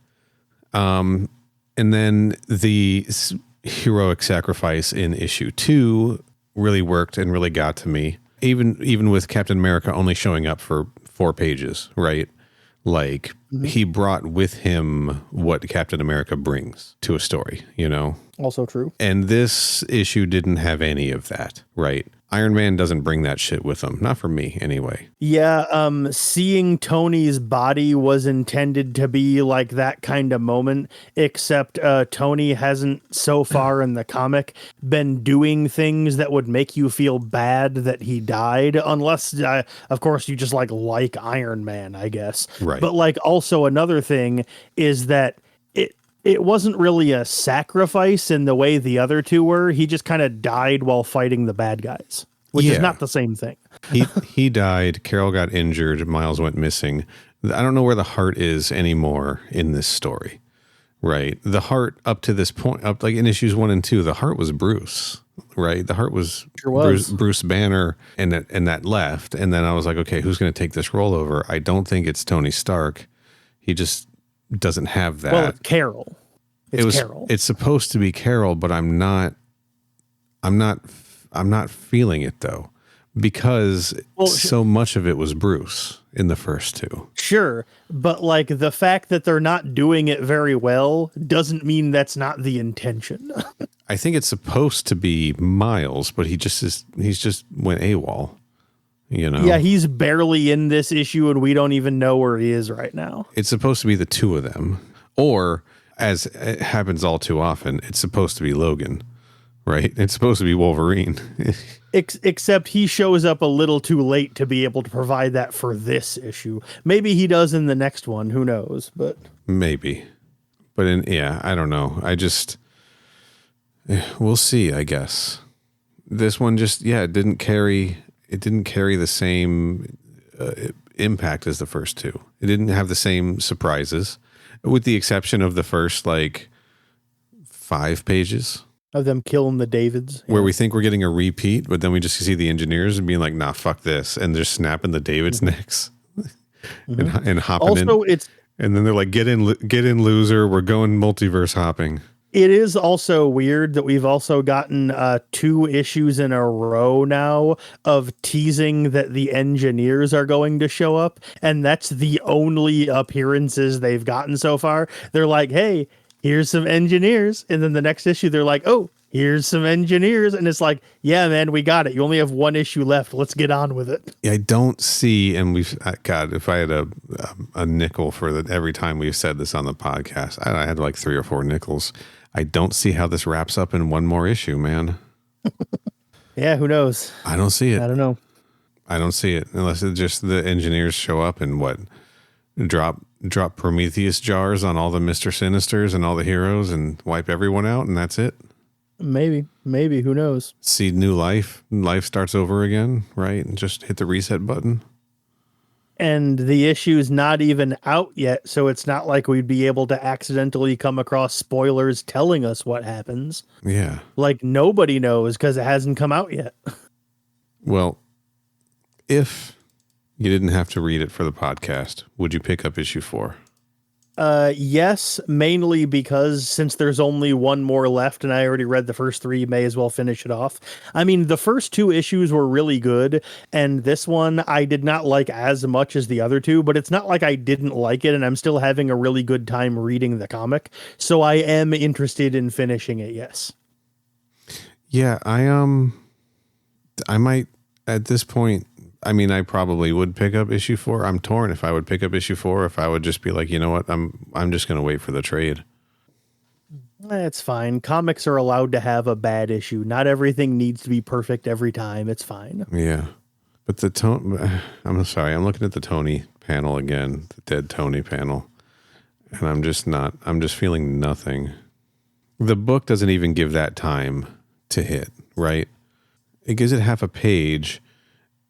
And then the heroic sacrifice in issue 2 really worked and really got to me. Even with Captain America only showing up for 4 pages, right? Like he brought with him what Captain America brings to a story, you know? Also true. And this issue didn't have any of that, right? Iron Man doesn't bring that shit with him. Not for me, anyway. Yeah, seeing Tony's body was intended to be like that kind of moment, except Tony hasn't so far in the comic been doing things that would make you feel bad that he died, unless, of course, you just like Iron Man, I guess. Right. But like also another thing is that it wasn't really a sacrifice in the way the other two were. He just kind of died while fighting the bad guys, which is not the same thing. He died. Carol got injured. Miles went missing. I don't know where the heart is anymore in this story, right? The heart up to this point, up like in issues 1 and 2, the heart was Bruce, right? The heart was, Bruce Banner, and that left. And then I was like, okay, who's going to take this role over? I don't think it's Tony Stark. He just doesn't have that. Well, it's Carol. Carol. It's supposed to be Carol, but I'm not feeling it though, because so much of it was Bruce in the first two. Sure, but like the fact that they're not doing it very well doesn't mean that's not the intention. I think it's supposed to be Miles, but he's just went AWOL. You know? Yeah, he's barely in this issue and we don't even know where he is right now. It's supposed to be the two of them. Or, as it happens all too often, it's supposed to be Logan, right? It's supposed to be Wolverine. Except he shows up a little too late to be able to provide that for this issue. Maybe he does in the next one, who knows, but... Maybe. But I don't know. We'll see, I guess. This one just, it didn't carry the same impact as the first two. It didn't have the same surprises, with the exception of the first, 5 pages. Of them killing the Davids. Where we think we're getting a repeat, but then we just see the engineers and being like, nah, fuck this. And they're snapping the Davids' necks and hopping also, in. And then they're like, get in, loser. We're going multiverse hopping. It is also weird that we've also gotten 2 issues in a row now of teasing that the engineers are going to show up. And that's the only appearances they've gotten so far. They're like, hey, here's some engineers. And then the next issue, they're like, oh, here's some engineers. And it's like, yeah, man, we got it. You only have 1 issue left. Let's get on with it. I don't see, and God, if I had a nickel for every time we've said this on the podcast, I had like 3 or 4 nickels. I don't see how this wraps up in 1 more issue, man. Yeah, who knows? I don't see it. I don't know. I don't see it unless it's just the engineers show up and drop Prometheus jars on all the Mr. Sinisters and all the heroes and wipe everyone out, and that's it. Maybe, who knows? See new life. Life starts over again, right? And just hit the reset button. And the issue's not even out yet, so it's not like we'd be able to accidentally come across spoilers telling us what happens. Yeah. Like nobody knows because it hasn't come out yet. Well, if you didn't have to read it for the podcast, would you pick up issue 4? Yes, mainly because since there's only 1 more left and I already read the first 3, may as well finish it off. I mean, the first 2 issues were really good, and this one I did not like as much as the other 2, but it's not like I didn't like it, and I'm still having a really good time reading the comic, so I am interested in finishing it, yes. Yeah, I might, at this point, I mean, I probably would pick up issue 4. I'm torn if I would pick up issue 4, if I would just be like, you know what, I'm just going to wait for the trade. It's fine. Comics are allowed to have a bad issue. Not everything needs to be perfect every time. It's fine. Yeah. But I'm sorry, I'm looking at the Tony panel again, the dead Tony panel, and I'm just feeling nothing. The book doesn't even give that time to hit, right? It gives it half a page.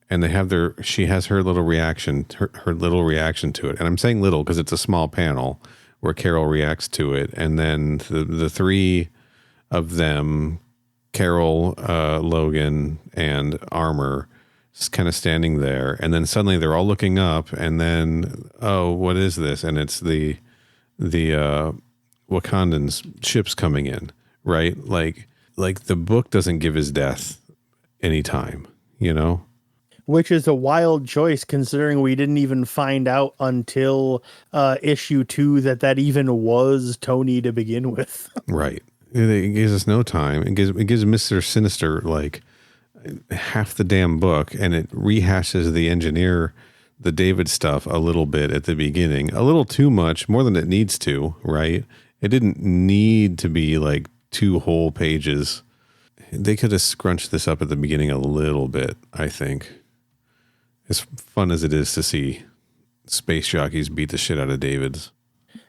And they have she has her little reaction, her little reaction to it. And I'm saying little because it's a small panel where Carol reacts to it. And then the 3 of them, Carol, Logan, and Armor, just kind of standing there. And then suddenly they're all looking up. And then, oh, what is this? And it's the Wakandans ships coming in, right? Like the book doesn't give his death any time, you know? which is a wild choice considering we didn't even find out until issue 2 that even was Tony to begin with. Right. It gives us no time. It gives Mr. Sinister like half the damn book, and it rehashes the David stuff a little bit at the beginning. A little too much, more than it needs to, right? It didn't need to be like 2 whole pages. They could have scrunched this up at the beginning a little bit, I think. As fun as it is to see space jockeys beat the shit out of Davids.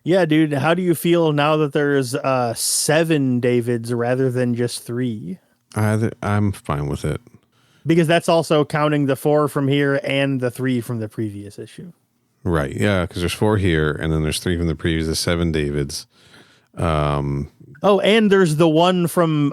Yeah, dude. How do you feel now that there's 7 Davids rather than just 3? I'm fine with it. Because that's also counting the 4 from here and the 3 from the previous issue. Right. Yeah, because there's 4 here, and then there's 3 from the previous, the 7 Davids. Oh, and there's the one from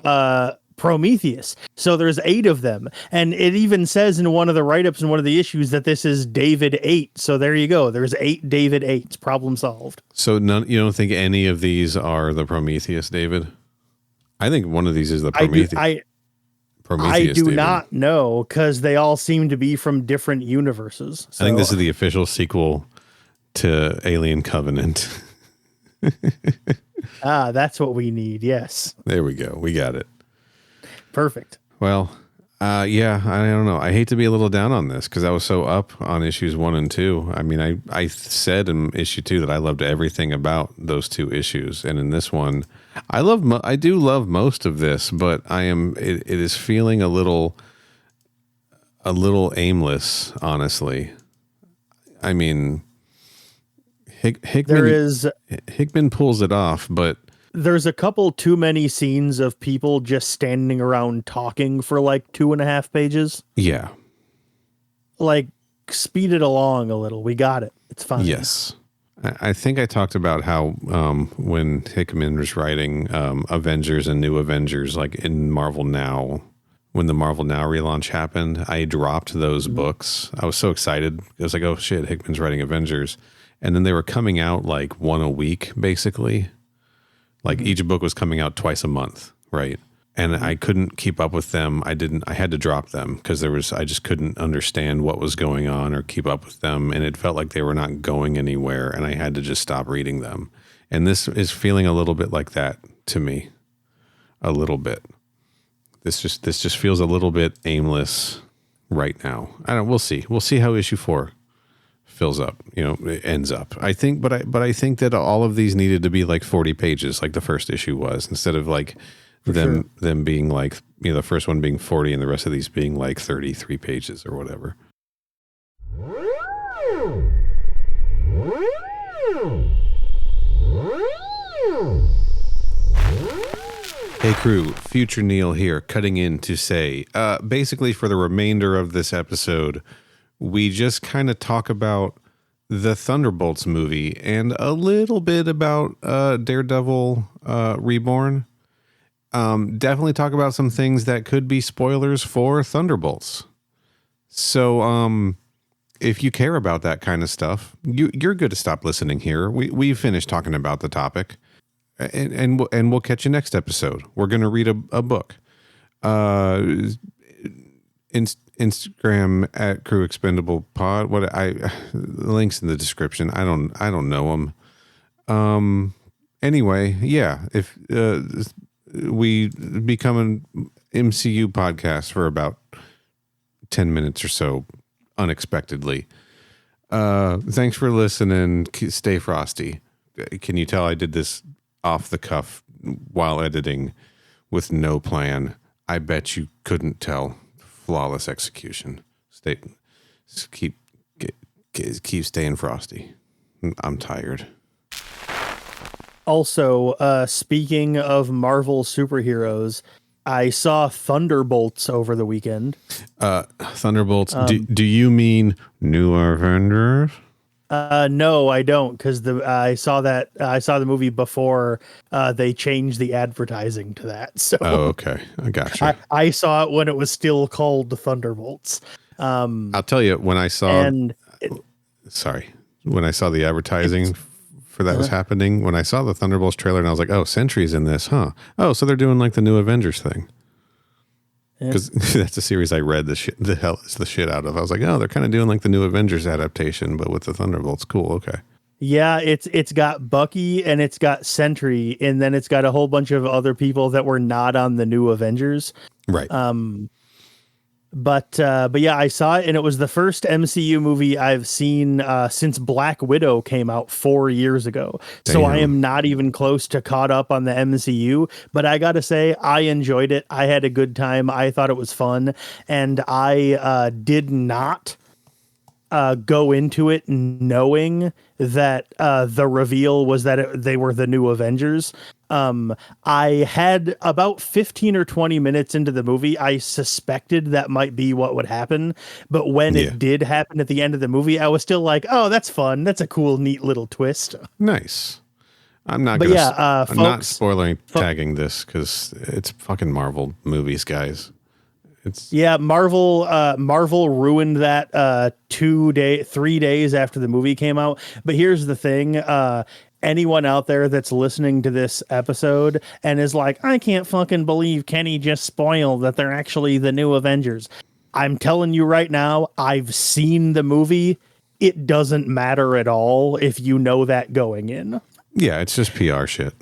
Prometheus. So there's 8 of them. And it even says in one of the write-ups in one of the issues that this is David 8. So there you go. There's 8 David 8s. Problem solved. So you don't think any of these are the Prometheus David? I think one of these is the Prometheus. I do David. not know, because they all seem to be from different universes. So. I think this is the official sequel to Alien Covenant. That's what we need. Yes. There we go. We got it. Perfect. Well, yeah, I don't know. I hate to be a little down on this because I was so up on issues 1 and 2. I mean, I said in issue 2 that I loved everything about those 2 issues. And in this one, I do love most of this, but it is feeling a little aimless, honestly. I mean, Hickman pulls it off, but there's a couple too many scenes of people just standing around talking for like 2.5 pages. Yeah. Like, speed it along a little. We got it. It's fine. Yes. I think I talked about how when Hickman was writing Avengers and New Avengers, like in Marvel Now, when the Marvel Now relaunch happened, I dropped those books. I was so excited. I was like, oh shit, Hickman's writing Avengers. And then they were coming out like 1 a week, basically. Like each book was coming out twice a month, right? And I couldn't keep up with them. I had to drop them because I just couldn't understand what was going on or keep up with them. And it felt like they were not going anywhere, and I had to just stop reading them. And this is feeling a little bit like that to me. A little bit. This just feels a little bit aimless right now. We'll see. We'll see how issue 4 fills up, it ends up. I think, but I think that all of these needed to be like 40 pages, like the first issue was, instead of like them being like, the first one being 40 and the rest of these being like 33 pages or whatever. Hey crew, Future Neil here, cutting in to say, basically for the remainder of this episode, we just kind of talk about the Thunderbolts movie and a little bit about Daredevil Reborn. Definitely talk about some things that could be spoilers for Thunderbolts. So if you care about that kind of stuff, you're good to stop listening here. We've finished talking about the topic, and we'll catch you next episode. We're going to read a book. Instagram at Crew Expendable Pod. Links in the description. I don't know them. Anyway, yeah. If we become an MCU podcast for about 10 minutes or so, unexpectedly. Thanks for listening. Stay frosty. Can you tell I did this off the cuff while editing with no plan? I bet you couldn't tell. Flawless execution. Keep staying frosty. I'm tired. Also, speaking of Marvel superheroes, I saw Thunderbolts over the weekend. Thunderbolts. Do you mean New Avengers? No, I don't, because I saw the movie before they changed the advertising to that. So okay, I got you. I saw it when it was still called the Thunderbolts. I'll tell you, when I saw when I saw the advertising for that was happening, when I saw the Thunderbolts trailer, and I was like, oh, Sentry's in this, huh? Oh, so they're doing like the New Avengers thing. because that's a series I read the shit out of. I was like, oh, they're kind of doing like the new Avengers adaptation, but with the Thunderbolts. Cool. Okay. Yeah, it's got Bucky and it's got Sentry, and then it's got a whole bunch of other people that were not on the new Avengers. Right. But yeah, I saw it, and it was the first MCU movie I've seen since Black Widow came out 4 years ago. So Damn. I am not even close to caught up on the MCU. But I gotta say, I enjoyed it. I had a good time. I thought it was fun, and I did not go into it knowing that the reveal was that they were the new Avengers. I had about 15 or 20 minutes into the movie, I suspected that might be what would happen. But when it did happen at the end of the movie, I was still like, oh, that's fun. That's a cool, neat little twist. Nice. I'm not But gonna, yeah, I'm not folks, spoiling tagging this because it's fucking Marvel movies, guys. It's yeah, Marvel ruined that 3 days after the movie came out. But here's the thing, anyone out there that's listening to this episode and is like, I can't fucking believe Kenny just spoiled that they're actually the new Avengers. I'm telling you right now, I've seen the movie. It doesn't matter at all if you know that going in. Yeah, it's just PR shit.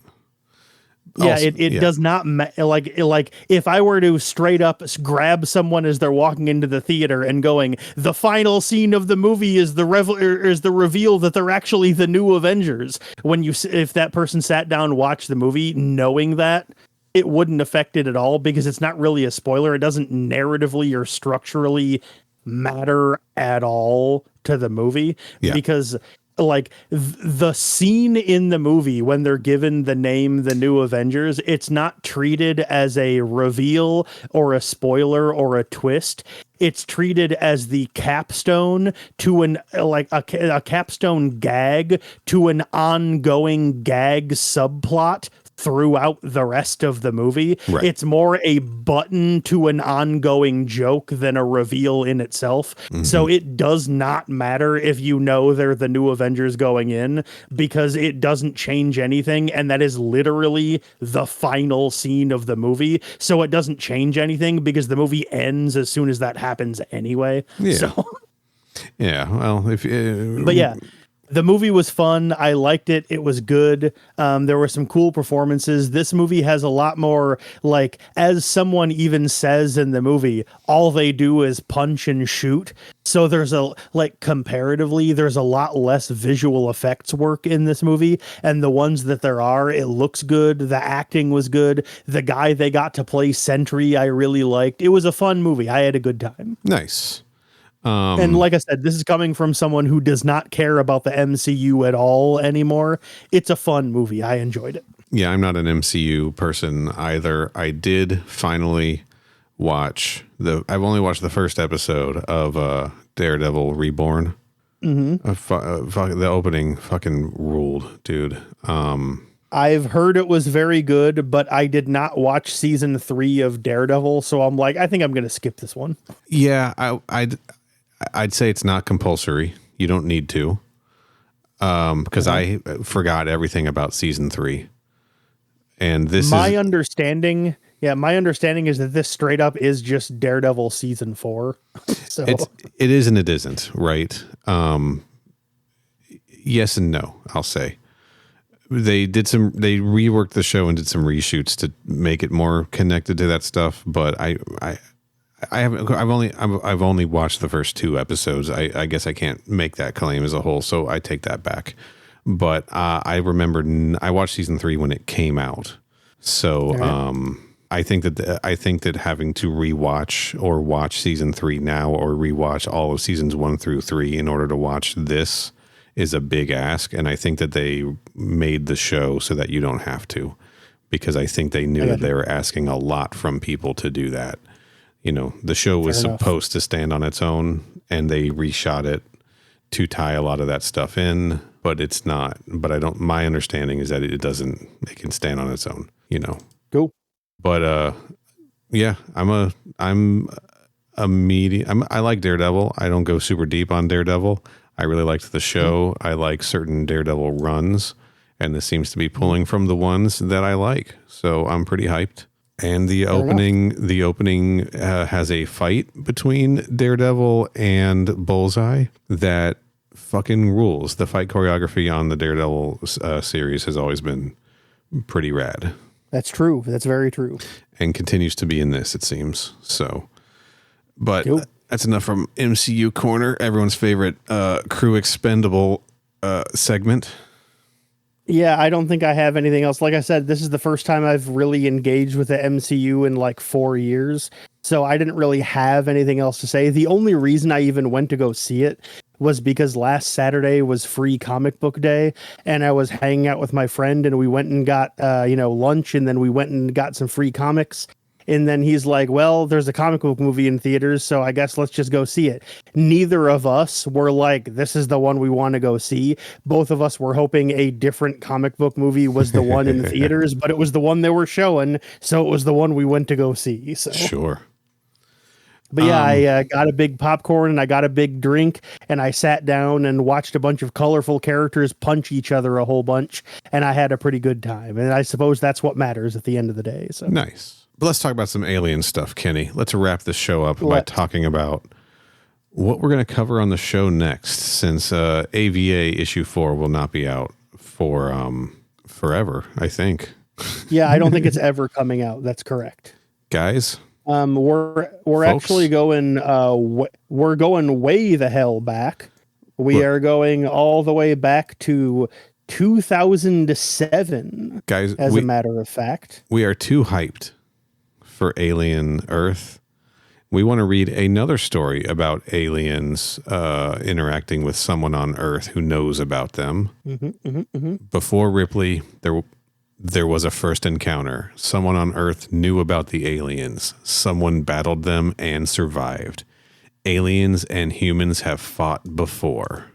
Yeah, Also, it does not like if I were to straight up grab someone as they're walking into the theater and going, the final scene of the movie is the reveal that they're actually the new Avengers. If that person sat down and watched the movie knowing that, it wouldn't affect it at all because it's not really a spoiler. It doesn't narratively or structurally matter at all to the movie because like the scene in the movie when they're given the name the new Avengers, it's not treated as a reveal or a spoiler or a twist. It's treated as the capstone to a capstone gag to an ongoing gag subplot throughout the rest of the movie. Right. It's more a button to an ongoing joke than a reveal in itself. Mm-hmm. So it does not matter if you know they're the new Avengers going in because it doesn't change anything. And that is literally the final scene of the movie. So it doesn't change anything because the movie ends as soon as that happens anyway. Yeah. So yeah. Well, but yeah. The movie was fun. I liked it. It was good. There were some cool performances. This movie has a lot more, like, as someone even says in the movie, all they do is punch and shoot. So comparatively, there's a lot less visual effects work in this movie. And the ones that there are, it looks good. The acting was good. The guy they got to play Sentry, I really liked. It was a fun movie. I had a good time. Nice. And like I said, this is coming from someone who does not care about the MCU at all anymore. It's a fun movie. I enjoyed it. Yeah, I'm not an MCU person either. I did finally watch I've only watched the first episode of Daredevil Reborn. Mm-hmm. The opening fucking ruled, dude. I've heard it was very good, but I did not watch season 3 of Daredevil, so I'm like, I think I'm going to skip this one. Yeah, I'd say it's not compulsory. You don't need to. Because I forgot everything about season 3. And my understanding is that this straight up is just Daredevil season 4. So it is and it isn't, right? Yes and no, I'll say. They reworked the show and did some reshoots to make it more connected to that stuff, but I've only watched the first 2 episodes. I guess I can't make that claim as a whole, so I take that back. But I remember I watched season 3 when it came out. So I think that having to rewatch or watch season 3 now or rewatch all of seasons 1 through 3 in order to watch this is a big ask. And I think that they made the show so that you don't have to, because I think they knew that they were asking a lot from people to do that. You know, the show was supposed to stand on its own, and they reshot it to tie a lot of that stuff in, but it's not. But my understanding is that it can stand on its own, you know. Cool. But yeah, I like Daredevil. I don't go super deep on Daredevil. I really liked the show. I like certain Daredevil runs, and this seems to be pulling from the ones that I like. So I'm pretty hyped. And the opening has a fight between Daredevil and Bullseye that fucking rules. The fight choreography on the Daredevil series has always been pretty rad. That's true. That's very true. And continues to be in this, it seems. So, but Cool. That's enough from MCU Corner, everyone's favorite crew expendable segment. Yeah, I don't think I have anything else. Like I said, this is the first time I've really engaged with the MCU in like 4 years. So I didn't really have anything else to say. The only reason I even went to go see it was because last Saturday was free comic book day, and I was hanging out with my friend, and we went and got lunch, and then we went and got some free comics. And then he's like, well, there's a comic book movie in theaters, so I guess let's just go see it. Neither of us were like, this is the one we want to go see. Both of us were hoping a different comic book movie was the one in the theaters, but it was the one they were showing, so it was the one we went to go see. So. Sure. But yeah, I got a big popcorn and I got a big drink, and I sat down and watched a bunch of colorful characters punch each other a whole bunch, and I had a pretty good time. And I suppose that's what matters at the end of the day. So nice. But let's talk about some alien stuff, Kenny. Let's wrap this show up by talking about what we're going to cover on the show next, since AVA issue 4 will not be out for forever, I think. Yeah, I don't think it's ever coming out. That's correct. Guys, we're actually going we're going way the hell back. We are going all the way back to 2007. Guys, as a matter of fact. We are too hyped for Alien Earth. We want to read another story about aliens interacting with someone on Earth who knows about them. Before Ripley, there was a first encounter. Someone on Earth knew about the aliens. Someone battled them and survived. Aliens and humans have fought before.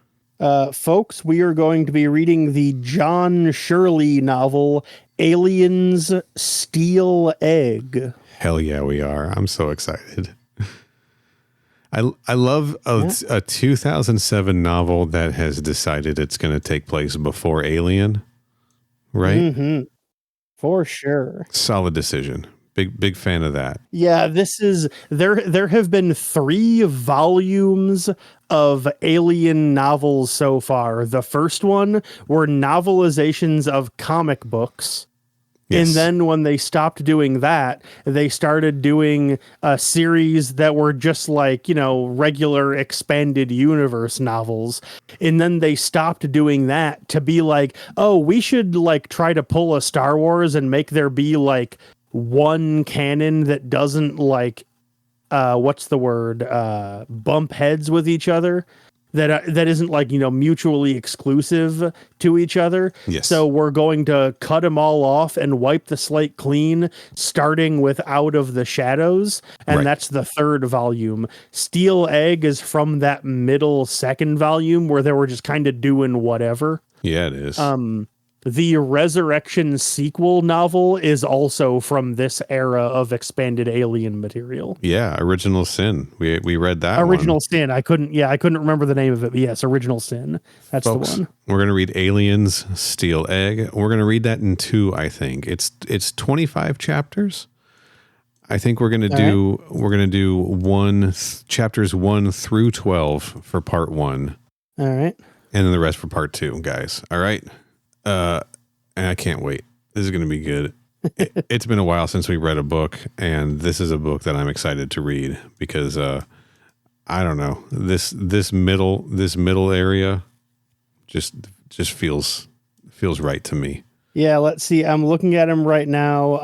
Folks, we are going to be reading the John Shirley novel, Aliens Steel Egg. Hell yeah, we are. I'm so excited. I love a 2007 novel that has decided it's going to take place before Alien, right? Mm-hmm. For sure. Solid decision. Big fan of that. Yeah, this is there have been 3 volumes of Alien novels so far. The first one were novelizations of comic books. Yes. And then when they stopped doing that, they started doing a series that were just like, regular expanded universe novels. And then they stopped doing that to be like, oh, we should like try to pull a Star Wars and make there be like one canon that doesn't like, bump heads with each other. That isn't like, mutually exclusive to each other. Yes. So we're going to cut them all off and wipe the slate clean, starting with Out of the Shadows. And that's the 3rd volume. Steel Egg is from that middle 2nd volume where they were just kind of doing whatever. Yeah, it is. The Resurrection sequel novel is also from this era of expanded Alien material. Yeah, Original Sin. We read that Original Sin. I couldn't remember the name of it, but yes, Original Sin. That's Folks, the one. We're going to read Aliens Steel Egg. We're going to read that in 2, I think. It's 25 chapters. I think we're going to do chapters 1 through 12 for part 1. All right. And then the rest for part 2, guys. All right. And I can't wait. This is going to be good. It's been a while since we read a book, and this is a book that I'm excited to read because I don't know, this middle area just feels right to me. Yeah, let's see. I'm looking at him right now.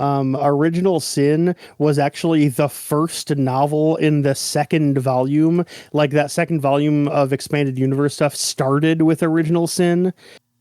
Original Sin was actually the first novel in the 2nd volume. Like that 2nd volume of expanded universe stuff started with Original Sin.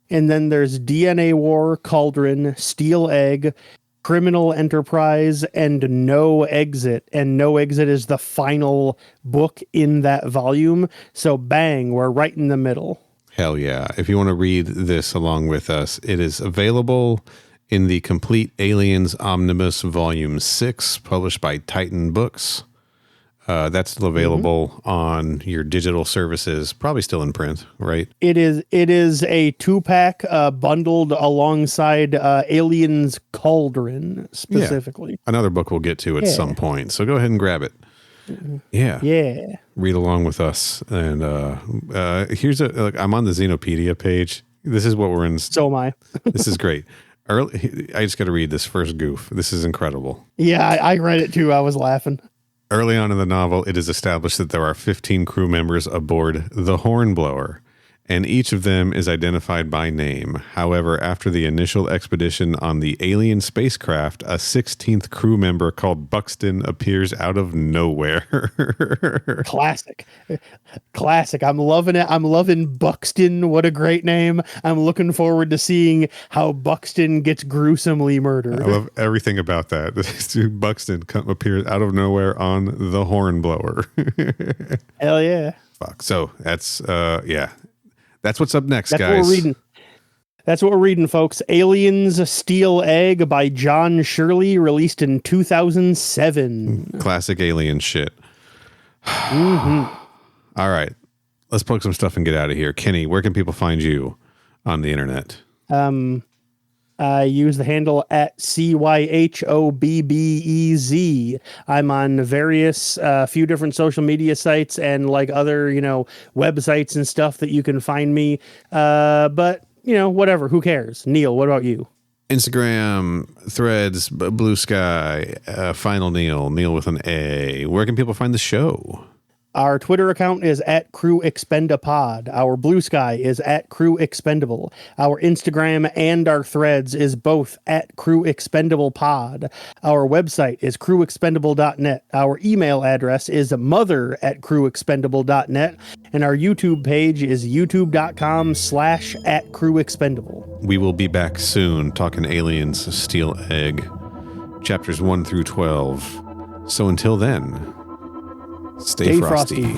And then there's DNA War, Cauldron, Steel Egg, Criminal Enterprise, and No Exit. And No Exit is the final book in that volume. So bang, we're right in the middle. Hell yeah. If you want to read this along with us, it is available in the Complete Aliens Omnibus Volume 6, published by Titan Books. That's still available on your digital services, probably still in print, right? It is a 2-pack bundled alongside Aliens Cauldron specifically. Another book we'll get to at some point. So go ahead and grab it. Yeah. Yeah. Read along with us. And here's I'm on the Xenopedia page. This is what we're in. So am I. This is great. I just got to read this first goof. This is incredible. Yeah, I read it too. I was laughing. Early on in the novel, it is established that there are 15 crew members aboard the Hornblower, and each of them is identified by name. However, after the initial expedition on the alien spacecraft, a 16th crew member called Buxton appears out of nowhere. Classic. I'm loving it. I'm loving Buxton. What a great name. I'm looking forward to seeing how Buxton gets gruesomely murdered. I love everything about that. Buxton appears out of nowhere on the Hornblower. Hell yeah. Fuck. So that's, That's what's up next, That's guys. What we're reading. That's what we're reading, folks. Aliens Steel Egg by John Shirley, released in 2007. Classic alien shit. All right. Let's plug some stuff and get out of here. Kenny, where can people find you on the internet? I use the handle at CYHOBBEZ. I'm on various few different social media sites and like other, websites and stuff that you can find me. But, whatever. Who cares? Neil, what about you? Instagram, Threads, Blue Sky, Final Neil with an A. Where can people find the show? Our Twitter account is at Crew Expendapod. Our Blue Sky is at Crew Expendable. Our Instagram and our Threads is both at Crew Expendable Pod. Our website is crewexpendable.net. Our email address is mother@crewexpendable.net. And our YouTube page is youtube.com/@crewexpendable. We will be back soon talking Aliens Steel Egg, chapters 1 through 12. So until then, stay frosty.